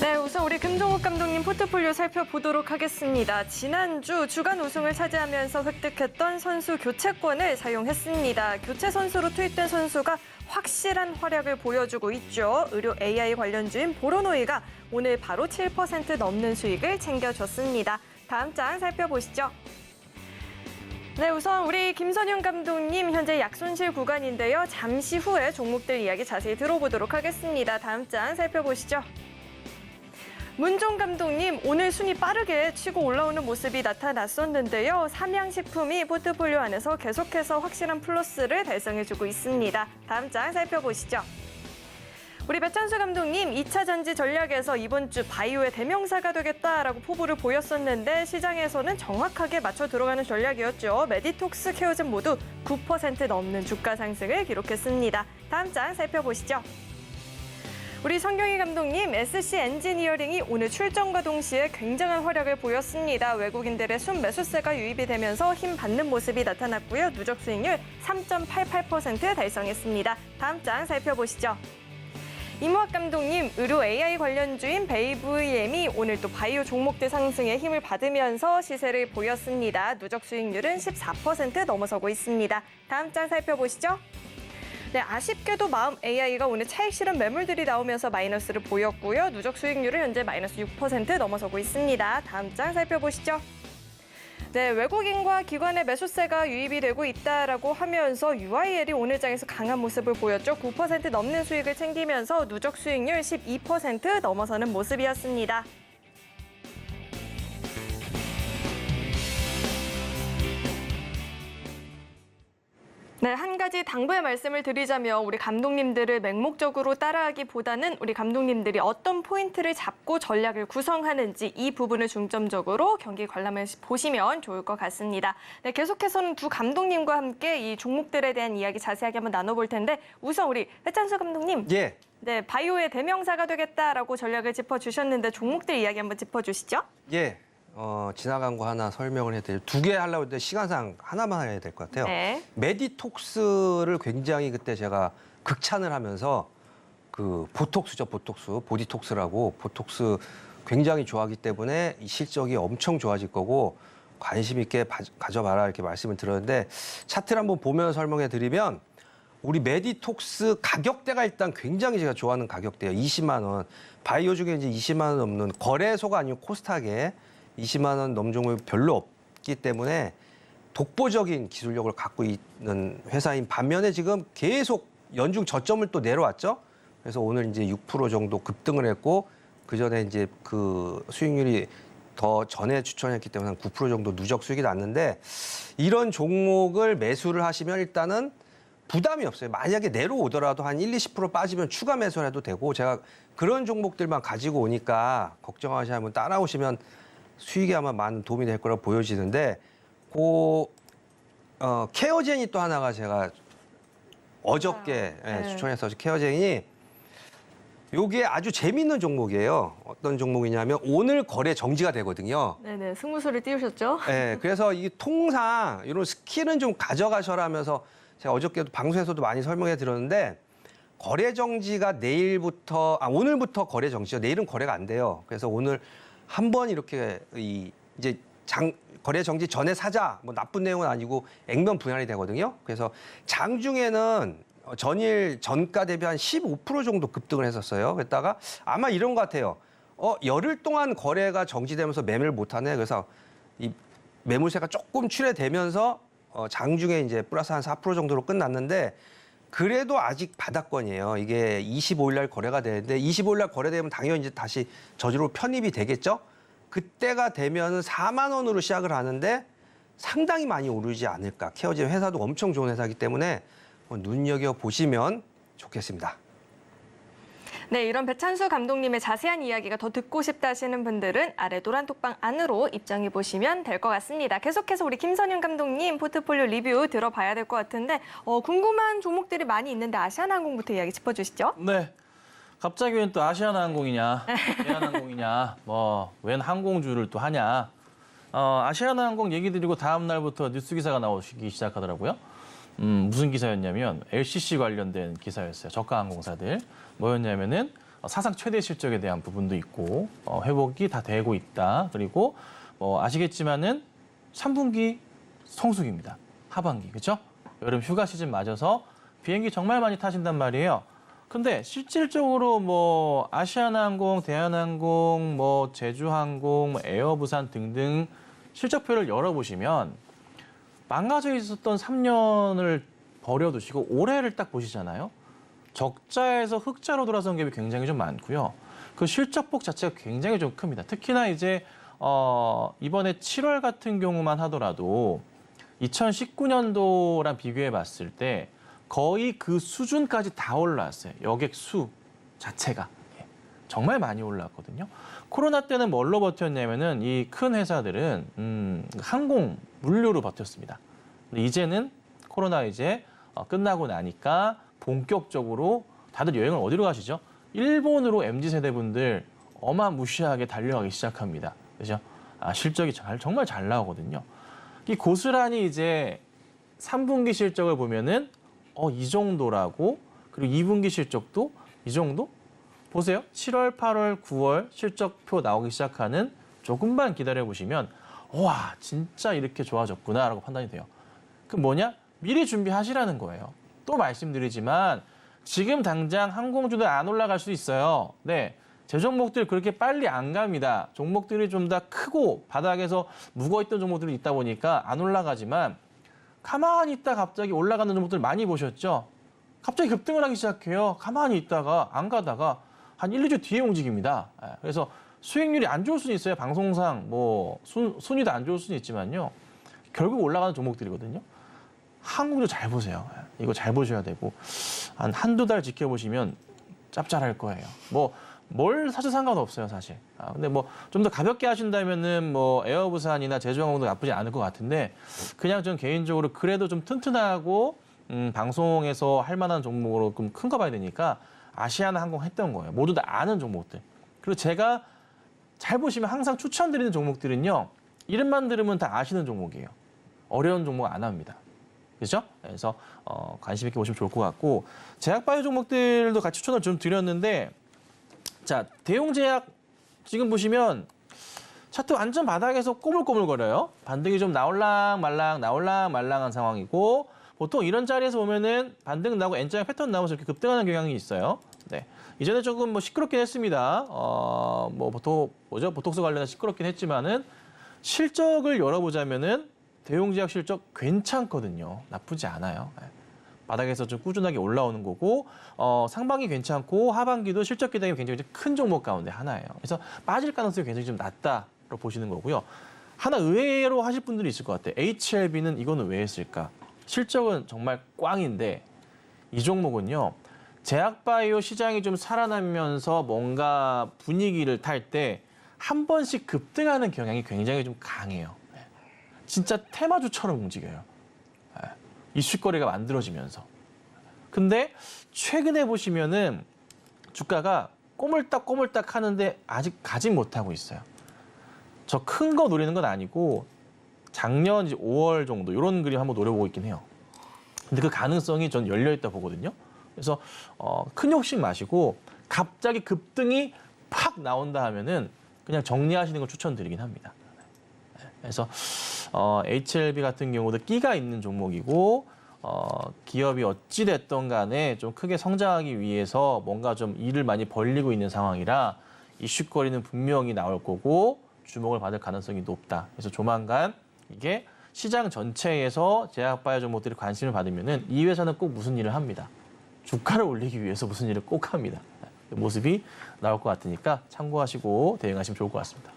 네, 우선 우리 금종욱 감독님 포트폴리오 살펴보도록 하겠습니다. 지난주 주간 우승을 차지하면서 획득했던 선수 교체권을 사용했습니다. 교체 선수로 투입된 선수가 확실한 활약을 보여주고 있죠. 의료 AI 관련주인 보로노이가 오늘 바로 7% 넘는 수익을 챙겨줬습니다. 다음 장 살펴보시죠. 네, 우선 우리 김선윤 감독님 현재 약손실 구간인데요. 잠시 후에 종목들 이야기 자세히 들어보도록 하겠습니다. 다음 장 살펴보시죠. 문종 감독님, 오늘 순위 빠르게 치고 올라오는 모습이 나타났었는데요. 삼양식품이 포트폴리오 안에서 계속해서 확실한 플러스를 달성해주고 있습니다. 다음 장 살펴보시죠. 우리 배찬수 감독님, 2차 전지 전략에서 이번 주 바이오의 대명사가 되겠다라고 포부를 보였었는데 시장에서는 정확하게 맞춰 들어가는 전략이었죠. 메디톡스, 케어젠 모두 9% 넘는 주가 상승을 기록했습니다. 다음 장 살펴보시죠. 우리 성경희 감독님, SC 엔지니어링이 오늘 출정과 동시에 굉장한 활약을 보였습니다. 외국인들의 순매수세가 유입이 되면서 힘 받는 모습이 나타났고요. 누적 수익률 3.88% 달성했습니다. 다음 장 살펴보시죠. 이모학 감독님, 의료 AI 관련주인 베이브이엠이 오늘 또 바이오 종목들 상승에 힘을 받으면서 시세를 보였습니다. 누적 수익률은 14% 넘어서고 있습니다. 다음 장 살펴보시죠. 네, 아쉽게도 마음 AI가 오늘 차익 실현 매물들이 나오면서 마이너스를 보였고요. 누적 수익률은 현재 마이너스 6% 넘어서고 있습니다. 다음 장 살펴보시죠. 네, 외국인과 기관의 매수세가 유입이 되고 있다라고 하면서 UIL이 오늘 장에서 강한 모습을 보였죠. 9% 넘는 수익을 챙기면서 누적 수익률 12% 넘어서는 모습이었습니다. 네, 한 가지 당부의 말씀을 드리자면 우리 감독님들을 맹목적으로 따라하기보다는 우리 감독님들이 어떤 포인트를 잡고 전략을 구성하는지 이 부분을 중점적으로 경기 관람을 보시면 좋을 것 같습니다. 네, 계속해서는 두 감독님과 함께 이 종목들에 대한 이야기 자세하게 한번 나눠볼 텐데 우선 우리 배찬수 감독님. 예. 네, 바이오의 대명사가 되겠다라고 전략을 짚어주셨는데 종목들 이야기 한번 짚어주시죠. 예. 지나간 거 하나 설명을 해드릴 2개 하려고 했는데 시간상 하나만 해야 될 것 같아요. 네. 메디톡스를 굉장히 그때 제가 극찬을 하면서 그 보톡스죠, 보톡스, 보디톡스라고 보톡스 굉장히 좋아하기 때문에 이 실적이 엄청 좋아질 거고 관심 있게 가져봐라 이렇게 말씀을 드렸는데 차트를 한번 보면서 설명해 드리면 우리 메디톡스 가격대가 일단 굉장히 제가 좋아하는 가격대예요. 20만 원. 바이오 중에 이제 20만 원 넘는 거래소가 아니고 코스닥에 20만 원 넘는 종목이 별로 없기 때문에 독보적인 기술력을 갖고 있는 회사인 반면에 지금 계속 연중 저점을 또 내려왔죠. 그래서 오늘 이제 6% 정도 급등을 했고 그 전에 이제 그 수익률이 더 전에 추천했기 때문에 한 9% 정도 누적 수익이 났는데 이런 종목을 매수를 하시면 일단은 부담이 없어요. 만약에 내려오더라도 한 1, 20% 빠지면 추가 매수를 해도 되고 제가 그런 종목들만 가지고 오니까 걱정하지 않으면 따라오시면 수익에 아마 많은 도움이 될 거라고 보여지는데 케어젠이 또 하나가 제가 어저께 추천해서 케어젠이 요게 아주 재밌는 종목이에요. 어떤 종목이냐면 오늘 거래 정지가 되거든요. 네네, 승부수를 띄우셨죠? 네, 그래서 이 통상 이런 스킬은 좀 가져가셔라 하면서 제가 어저께도 방송에서도 많이 설명해 드렸는데 거래 정지가 오늘부터 거래 정지죠. 내일은 거래가 안 돼요. 그래서 오늘 한번 이렇게 이제 거래 정지 전에 사자 뭐 나쁜 내용은 아니고 액면 분할이 되거든요. 그래서 장중에는 전일 전가 대비 한 15% 정도 급등을 했었어요. 그랬다가 아마 이런 것 같아요. 열흘 동안 거래가 정지되면서 매매를 못하네. 그래서 이 매물세가 조금 출회되면서 장중에 이제 플러스 한 4% 정도로 끝났는데 그래도 아직 바닥권이에요. 이게 25일 날 거래가 되는데 25일 날 거래되면 당연히 이제 다시 저지로 편입이 되겠죠. 그때가 되면 4만 원으로 시작을 하는데 상당히 많이 오르지 않을까. 케어진 회사도 엄청 좋은 회사이기 때문에 눈여겨보시면 좋겠습니다. 네, 이런 배찬수 감독님의 자세한 이야기가 더 듣고 싶다 하시는 분들은 아래 노란 톡방 안으로 입장해 보시면 될 것 같습니다. 계속해서 우리 김선윤 감독님 포트폴리오 리뷰 들어봐야 될 것 같은데 궁금한 종목들이 많이 있는데 아시아나항공부터 이야기 짚어주시죠. 네. 갑자기 웬 또 아시아나항공이냐, 대한항공이냐, 웬 항공주를 또 하냐. 아시아나항공 얘기 드리고 다음 날부터 뉴스 기사가 나오기 시작하더라고요. 무슨 기사였냐면 LCC 관련된 기사였어요. 저가 항공사들. 뭐였냐면은 사상 최대 실적에 대한 부분도 있고 회복이 다 되고 있다. 그리고 아시겠지만은 3분기 성수기입니다. 하반기, 그렇죠? 여름 휴가 시즌 맞아서 비행기 정말 많이 타신단 말이에요. 근데 실질적으로 아시아나항공, 대한항공, 제주항공, 에어부산 등등 실적표를 열어보시면 망가져 있었던 3년을 버려두시고 올해를 딱 보시잖아요. 적자에서 흑자로 돌아선 갭이 굉장히 좀 많고요. 그 실적폭 자체가 굉장히 좀 큽니다. 특히나 이제 이번에 7월 같은 경우만 하더라도 2019년도랑 비교해 봤을 때 거의 그 수준까지 다 올라왔어요. 여객 수 자체가. 정말 많이 올라왔거든요. 코로나 때는 뭘로 버텼냐면은 이 큰 회사들은 항공 물류로 버텼습니다. 근데 이제는 코로나 이제 끝나고 나니까 본격적으로 다들 여행을 어디로 가시죠? 일본으로 MZ세대 분들 어마무시하게 달려가기 시작합니다. 그죠? 실적이 정말 잘 나오거든요. 이 고스란히 이제 3분기 실적을 보면은 이 정도라고, 그리고 2분기 실적도 이 정도? 보세요. 7월, 8월, 9월 실적표 나오기 시작하는 조금만 기다려보시면 와, 진짜 이렇게 좋아졌구나라고 판단이 돼요. 그럼 뭐냐? 미리 준비하시라는 거예요. 또 말씀드리지만 지금 당장 항공주도 안 올라갈 수 있어요. 네, 제 종목들 그렇게 빨리 안 갑니다. 종목들이 좀 더 크고 바닥에서 묵어있던 종목들이 있다 보니까 안 올라가지만 가만히 있다 갑자기 올라가는 종목들 많이 보셨죠? 갑자기 급등을 하기 시작해요. 가만히 있다가 안 가다가 한 1, 2주 뒤에 움직입니다. 그래서 수익률이 안 좋을 수는 있어요. 방송상 순위도 안 좋을 수는 있지만요. 결국 올라가는 종목들이거든요. 항공주 잘 보세요. 이거 잘 보셔야 되고 한두 달 지켜보시면 짭짤할 거예요. 뭘 사실 상관없어요, 사실. 근데 좀 더 가볍게 하신다면은 에어부산이나 제주항공도 나쁘지 않을 것 같은데 그냥 전 개인적으로 그래도 좀 튼튼하고 방송에서 할 만한 종목으로 좀 큰 거 봐야 되니까 아시아나항공 했던 거예요. 모두 다 아는 종목들. 그리고 제가 잘 보시면 항상 추천드리는 종목들은요. 이름만 들으면 다 아시는 종목이에요. 어려운 종목 안 합니다. 그렇죠? 그래서 관심 있게 보시면 좋을 것 같고 제약바이오 종목들도 같이 추천을 좀 드렸는데 자, 대용제약 지금 보시면 차트 완전 바닥에서 꼬물꼬물거려요. 반등이 좀 나올랑 말랑한 상황이고 보통 이런 자리에서 보면은 반등 나고 N자형 패턴 나오면서 이렇게 급등하는 경향이 있어요. 네. 이전에 조금 시끄럽긴 했습니다. 보톡스 관련해서 시끄럽긴 했지만은 실적을 열어보자면은 대용제약 실적 괜찮거든요. 나쁘지 않아요. 네. 바닥에서 좀 꾸준하게 올라오는 거고 상반기 괜찮고 하반기도 실적 기대감이 굉장히 큰 종목 가운데 하나예요. 그래서 빠질 가능성이 굉장히 좀 낮다로 보시는 거고요. 하나 의외로 하실 분들이 있을 것 같아요. HLB는 이거는 왜 했을까? 실적은 정말 꽝인데 이 종목은요. 제약바이오 시장이 좀 살아나면서 뭔가 분위기를 탈 때 한 번씩 급등하는 경향이 굉장히 좀 강해요. 진짜 테마주처럼 움직여요. 이슈거리가 만들어지면서. 근데 최근에 보시면은 주가가 꼬물딱 하는데 아직 가지 못하고 있어요. 저 큰 거 노리는 건 아니고 작년 이제 5월 정도 이런 그림 한번 노려보고 있긴 해요. 근데 그 가능성이 전 열려있다 보거든요. 그래서 큰 욕심 마시고 갑자기 급등이 팍 나온다 하면은 그냥 정리하시는 걸 추천드리긴 합니다. 그래서 HLB 같은 경우도 끼가 있는 종목이고 기업이 어찌 됐던 간에 좀 크게 성장하기 위해서 뭔가 좀 일을 많이 벌리고 있는 상황이라 이슈거리는 분명히 나올 거고 주목을 받을 가능성이 높다. 그래서 조만간 이게 시장 전체에서 제약바이오 종목들이 관심을 받으면은 이 회사는 꼭 무슨 일을 합니다. 주가를 올리기 위해서 무슨 일을 꼭 합니다. 그 모습이 나올 것 같으니까 참고하시고 대응하시면 좋을 것 같습니다.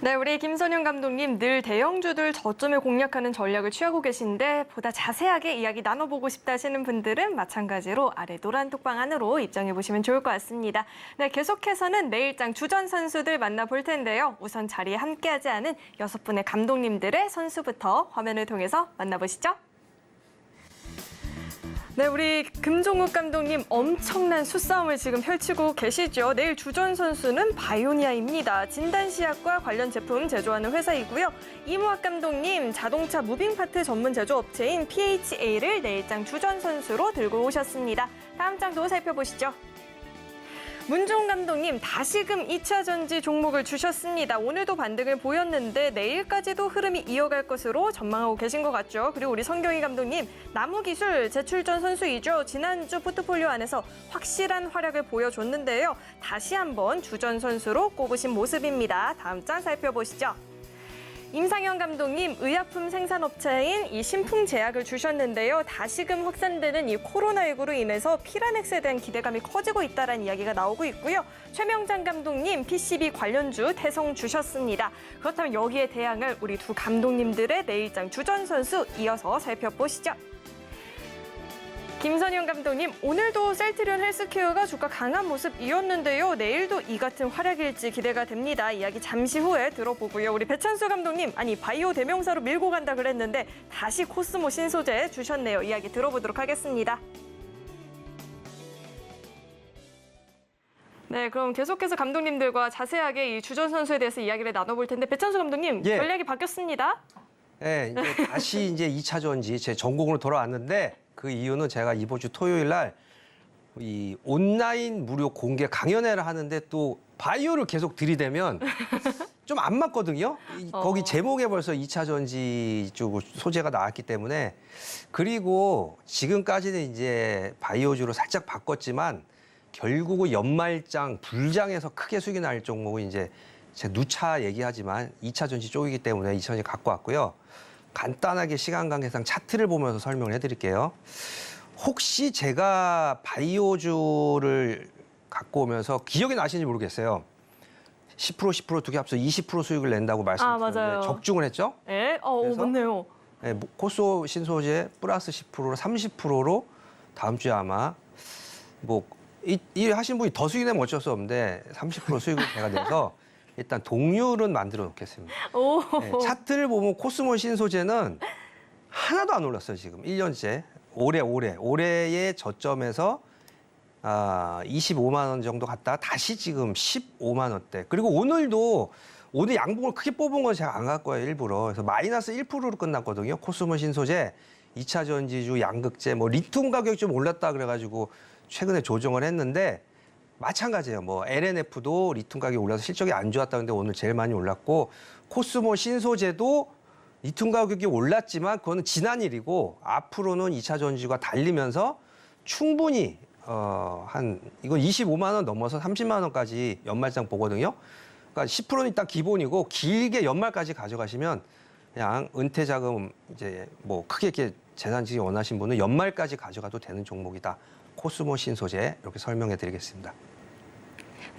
네, 우리 김선영 감독님 늘 대형주들 저점을 공략하는 전략을 취하고 계신데 보다 자세하게 이야기 나눠보고 싶다 하시는 분들은 마찬가지로 아래 노란 톡방 안으로 입장해 보시면 좋을 것 같습니다. 네, 계속해서는 내일장 주전 선수들 만나볼 텐데요. 우선 자리에 함께하지 않은 6분의 감독님들의 선수부터 화면을 통해서 만나보시죠. 네, 우리 금종욱 감독님 엄청난 수싸움을 지금 펼치고 계시죠. 내일 주전 선수는 바이오니아입니다. 진단시약과 관련 제품 제조하는 회사이고요. 이무학 감독님 자동차 무빙파트 전문 제조업체인 PHA를 내일장 주전 선수로 들고 오셨습니다. 다음 장도 살펴보시죠. 문종 감독님 다시금 2차 전지 종목을 주셨습니다. 오늘도 반등을 보였는데 내일까지도 흐름이 이어갈 것으로 전망하고 계신 것 같죠. 그리고 우리 성경희 감독님 나무기술 재출전 선수이죠. 지난주 포트폴리오 안에서 확실한 활약을 보여줬는데요. 다시 한번 주전 선수로 꼽으신 모습입니다. 다음 장 살펴보시죠. 임상현 감독님 의약품 생산업체인 이 신풍제약을 주셨는데요. 다시금 확산되는 이 코로나19로 인해서 피라넥스에 대한 기대감이 커지고 있다는 이야기가 나오고 있고요. 최명장 감독님 PCB 관련주 태성 주셨습니다. 그렇다면 여기에 대항을 우리 두 감독님들의 내일장 주전 선수 이어서 살펴보시죠. 김선영 감독님, 오늘도 셀트리온 헬스케어가 주가 강한 모습이었는데요. 내일도 이 같은 활약일지 기대가 됩니다. 이야기 잠시 후에 들어보고요. 우리 배찬수 감독님, 아니 바이오 대명사로 밀고 간다 그랬는데 다시 코스모 신소재 주셨네요. 이야기 들어보도록 하겠습니다. 네, 그럼 계속해서 감독님들과 자세하게 이 주전 선수에 대해서 이야기를 나눠볼 텐데 배찬수 감독님, 예. 전략이 바뀌었습니다. 네, 이제 다시 이제 2차 전지 제 전공으로 돌아왔는데 그 이유는 제가 이번 주 토요일 날 이 온라인 무료 공개 강연회를 하는데 또 바이오를 계속 들이대면 좀 안 맞거든요. 거기 제목에 벌써 2차 전지 쪽 소재가 나왔기 때문에 그리고 지금까지는 이제 바이오주로 살짝 바꿨지만 결국은 연말장 불장에서 크게 수익이 날 종목은 이제 제가 누차 얘기하지만 2차 전지 쪽이기 때문에 2차 전지 갖고 왔고요. 간단하게 시간 관계상 차트를 보면서 설명을 해드릴게요. 혹시 제가 바이오주를 갖고 오면서 기억이 나시는지 모르겠어요. 10% 두 개 합쳐 20% 수익을 낸다고 말씀드렸는데 맞아요. 적중을 했죠? 네, 그래서? 맞네요. 네, 코스모 신소재 플러스 10%로 30%로 다음 주에 아마 뭐 이 하신 분이 더 수익 내면 어쩔 수 없는데 30% 수익을 제가 내서 일단 동률은 만들어 놓겠습니다. 오. 네, 차트를 보면 코스모 신소재는 하나도 안 올랐어요, 지금. 1년째. 올해의 저점에서 25만 원 정도 갔다가 다시 지금 15만 원대. 그리고 오늘 양봉을 크게 뽑은 건 제가 안 갈 거예요, 일부러. 그래서 마이너스 1%로 끝났거든요. 코스모 신소재, 2차 전지주, 양극재, 뭐 리튬 가격이 좀 올랐다 그래가지고 최근에 조정을 했는데 마찬가지예요. 뭐 LNF도 리튬 가격이 올라서 실적이 안 좋았다는데 오늘 제일 많이 올랐고 코스모 신소재도 리튬 가격이 올랐지만 그거는 지난 일이고 앞으로는 2차 전지가 달리면서 충분히 이건 25만 원 넘어서 30만 원까지 연말장 보거든요. 그러니까 10%는 일단 기본이고 길게 연말까지 가져가시면 그냥 은퇴 자금 이제 뭐 크게 이렇게 재산지기 원하신 분은 연말까지 가져가도 되는 종목이다. 코스모 신소재 이렇게 설명해 드리겠습니다.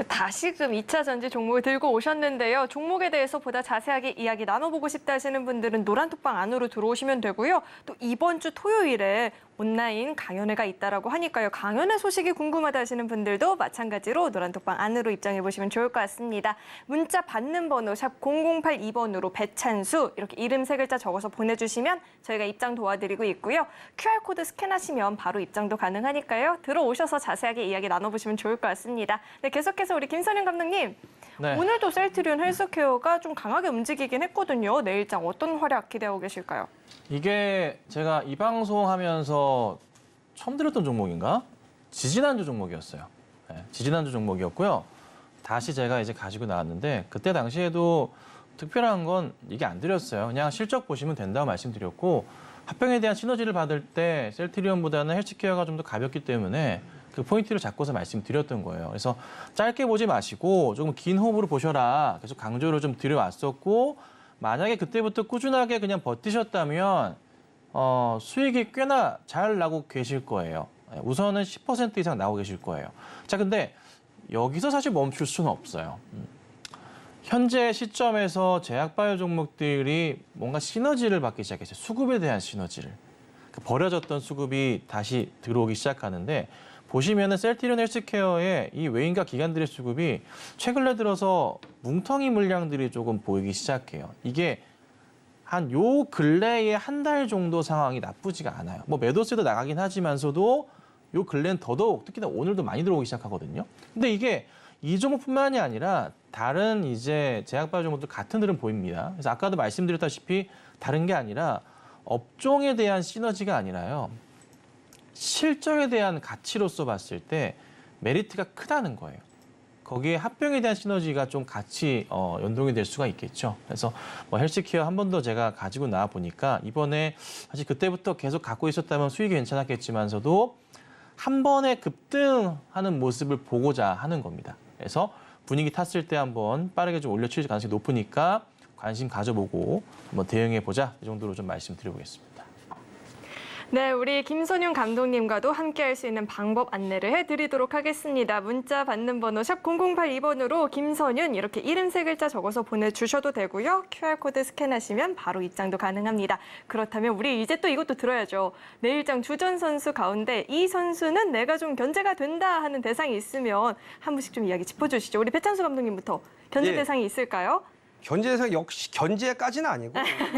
다시금 2차 전지 종목을 들고 오셨는데요. 종목에 대해서 보다 자세하게 이야기 나눠보고 싶다 하시는 분들은 노란톡방 안으로 들어오시면 되고요. 또 이번 주 토요일에 온라인 강연회가 있다라고 하니까요. 강연회 소식이 궁금하다 하시는 분들도 마찬가지로 노란톡방 안으로 입장해 보시면 좋을 것 같습니다. 문자 받는 번호 샵 0082번으로 배찬수 이렇게 이름 3글자 적어서 보내주시면 저희가 입장 도와드리고 있고요. QR코드 스캔하시면 바로 입장도 가능하니까요. 들어오셔서 자세하게 이야기 나눠보시면 좋을 것 같습니다. 네, 계속해서 우리 김선영 감독님. 네. 오늘도 셀트리온 헬스케어가 좀 강하게 움직이긴 했거든요. 내일장 어떤 활약 기대하고 계실까요? 이게 제가 이 방송하면서 처음 들었던 종목인가? 지지난주 종목이었어요. 네, 지지난주 종목이었고요. 다시 제가 이제 가지고 나왔는데 그때 당시에도 특별한 건 이게 안 드렸어요. 그냥 실적 보시면 된다고 말씀드렸고 합병에 대한 시너지를 받을 때 셀트리온보다는 헬스케어가 좀 더 가볍기 때문에 그 포인트를 잡고서 말씀드렸던 거예요. 그래서 짧게 보지 마시고 조금 긴 호흡으로 보셔라. 계속 강조를 좀 드려왔었고 만약에 그때부터 꾸준하게 그냥 버티셨다면 수익이 꽤나 잘 나고 계실 거예요. 우선은 10% 이상 나오고 계실 거예요. 자, 근데 여기서 사실 멈출 수는 없어요. 현재 시점에서 제약바이오 종목들이 뭔가 시너지를 받기 시작했어요. 수급에 대한 시너지를. 버려졌던 수급이 다시 들어오기 시작하는데 보시면은 셀트리온 헬스케어의 이 외인과 기관들의 수급이 최근에 들어서 뭉텅이 물량들이 조금 보이기 시작해요. 이게 한 요 근래에 한 달 정도 상황이 나쁘지가 않아요. 뭐 매도세도 나가긴 하지만서도 요 근래는 더더욱 특히나 오늘도 많이 들어오기 시작하거든요. 근데 이게 이 종목뿐만이 아니라 다른 이제 제약바이오 종목들 같은 흐름 보입니다. 그래서 아까도 말씀드렸다시피 다른 게 아니라 업종에 대한 시너지가 아니라요. 실적에 대한 가치로서 봤을 때 메리트가 크다는 거예요. 거기에 합병에 대한 시너지가 좀 같이 연동이 될 수가 있겠죠. 그래서 뭐 헬스케어 한 번 더 제가 가지고 나와 보니까 이번에 사실 그때부터 계속 갖고 있었다면 수익이 괜찮았겠지만서도 한 번에 급등하는 모습을 보고자 하는 겁니다. 그래서 분위기 탔을 때 한번 빠르게 좀 올려칠 가능성이 높으니까 관심 가져보고 한번 대응해보자. 이 정도로 좀 말씀드려보겠습니다. 네, 우리 김선윤 감독님과도 함께할 수 있는 방법 안내를 해드리도록 하겠습니다. 문자 받는 번호 샵 0082번으로 김선윤 이렇게 이름 세 글자 적어서 보내주셔도 되고요. QR코드 스캔하시면 바로 입장도 가능합니다. 그렇다면 우리 이제 또 이것도 들어야죠. 내일장 주전 선수 가운데 이 선수는 내가 좀 견제가 된다 하는 대상이 있으면 한 분씩 좀 이야기 짚어주시죠. 우리 배찬수 감독님부터 견제 예. 대상이 있을까요? 견제 대상 역시 견제까지는 아니고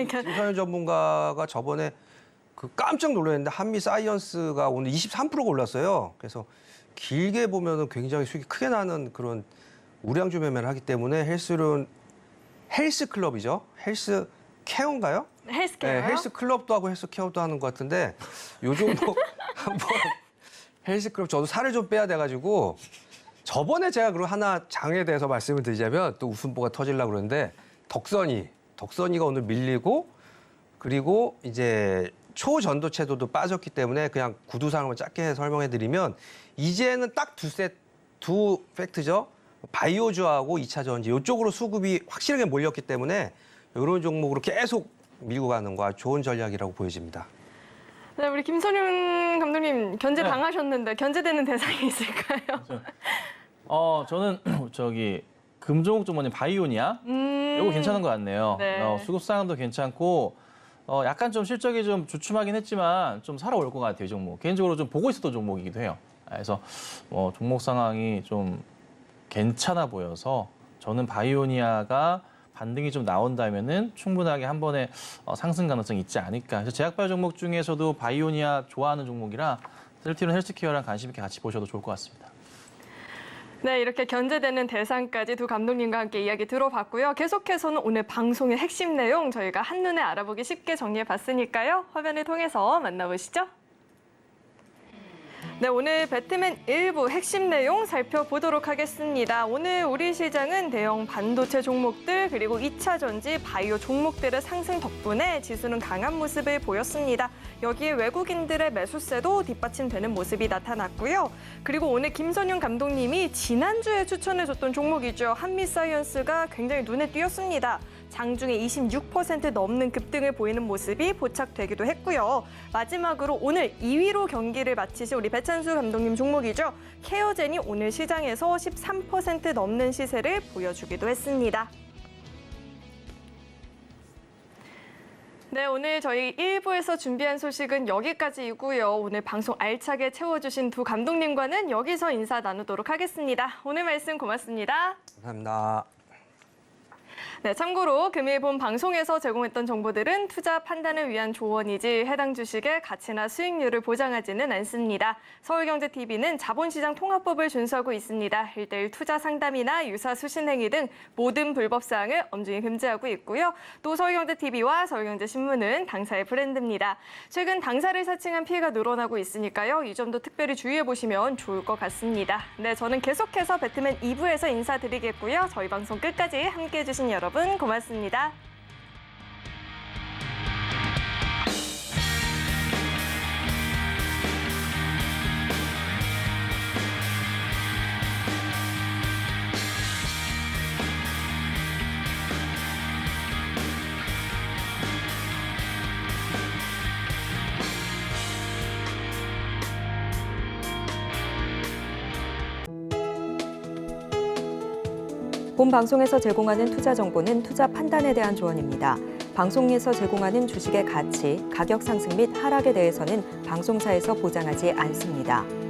김선현 전문가가 저번에 그 깜짝 놀랐는데 한미 사이언스가 오늘 23%가 올랐어요. 그래서 길게 보면은 굉장히 수익이 크게 나는 그런 우량주 매매를 하기 때문에 헬스 클럽이죠. 헬스 케어인가요? 헬스케어요? 네, 헬스 클럽도 하고 헬스 케어도 하는 것 같은데 요 정도 한번 헬스 클럽 저도 살을 좀 빼야 돼가지고 저번에 제가 그리고 하나 장에 대해서 말씀을 드리자면 또 웃음보가 터지려고 그러는데 덕선이가 오늘 밀리고 그리고 이제 초전도체도도 빠졌기 때문에 그냥 구두상으로 짧게 설명해드리면 이제는 딱 두 팩트죠. 바이오주하고 2차 전지 이쪽으로 수급이 확실하게 몰렸기 때문에 이런 종목으로 계속 밀고 가는 거 좋은 전략이라고 보여집니다. 네, 우리 김선윤 감독님 견제 네. 당하셨는데 견제되는 대상이 있을까요? 저는 저기 금종목 종목인 바이오니아 이거 괜찮은 것 같네요. 네. 수급 상황도 괜찮고 약간 좀 실적이 좀 주춤하긴 했지만 좀 살아올 것 같아요, 이 종목. 개인적으로 좀 보고 있었던 종목이기도 해요. 그래서 종목 상황이 좀 괜찮아 보여서 저는 바이오니아가 반등이 좀 나온다면은 충분하게 한 번에 상승 가능성이 있지 않을까. 그래서 제약바이오 종목 중에서도 바이오니아 좋아하는 종목이라 셀트리온 헬스케어랑 관심 있게 같이 보셔도 좋을 것 같습니다. 네, 이렇게 견제되는 대상까지 두 감독님과 함께 이야기 들어봤고요. 계속해서는 오늘 방송의 핵심 내용 저희가 한눈에 알아보기 쉽게 정리해봤으니까요. 화면을 통해서 만나보시죠. 네, 오늘 배트맨 일부 핵심 내용 살펴보도록 하겠습니다. 오늘 우리 시장은 대형 반도체 종목들 그리고 2차 전지 바이오 종목들의 상승 덕분에 지수는 강한 모습을 보였습니다. 여기에 외국인들의 매수세도 뒷받침되는 모습이 나타났고요. 그리고 오늘 김선윤 감독님이 지난주에 추천해줬던 종목이죠. 한미사이언스가 굉장히 눈에 띄었습니다. 장중에 26% 넘는 급등을 보이는 모습이 포착되기도 했고요. 마지막으로 오늘 2위로 경기를 마치신 우리 배찬수 감독님 종목이죠. 케어젠이 오늘 시장에서 13% 넘는 시세를 보여주기도 했습니다. 네, 오늘 저희 1부에서 준비한 소식은 여기까지이고요. 오늘 방송 알차게 채워주신 두 감독님과는 여기서 인사 나누도록 하겠습니다. 오늘 말씀 고맙습니다. 감사합니다. 네, 참고로 금일 본 방송에서 제공했던 정보들은 투자 판단을 위한 조언이지 해당 주식의 가치나 수익률을 보장하지는 않습니다. 서울경제TV는 자본시장 통합법을 준수하고 있습니다. 1:1 투자 상담이나 유사 수신 행위 등 모든 불법 사항을 엄중히 금지하고 있고요. 또 서울경제TV와 서울경제신문은 당사의 브랜드입니다. 최근 당사를 사칭한 피해가 늘어나고 있으니까요. 이 점도 특별히 주의해 보시면 좋을 것 같습니다. 네, 저는 계속해서 배트맨 2부에서 인사드리겠고요. 저희 방송 끝까지 함께해 주신 여러분 고맙습니다. 본 방송에서 제공하는 투자 정보는 투자 판단에 대한 조언입니다. 방송에서 제공하는 주식의 가치, 가격 상승 및 하락에 대해서는 방송사에서 보장하지 않습니다.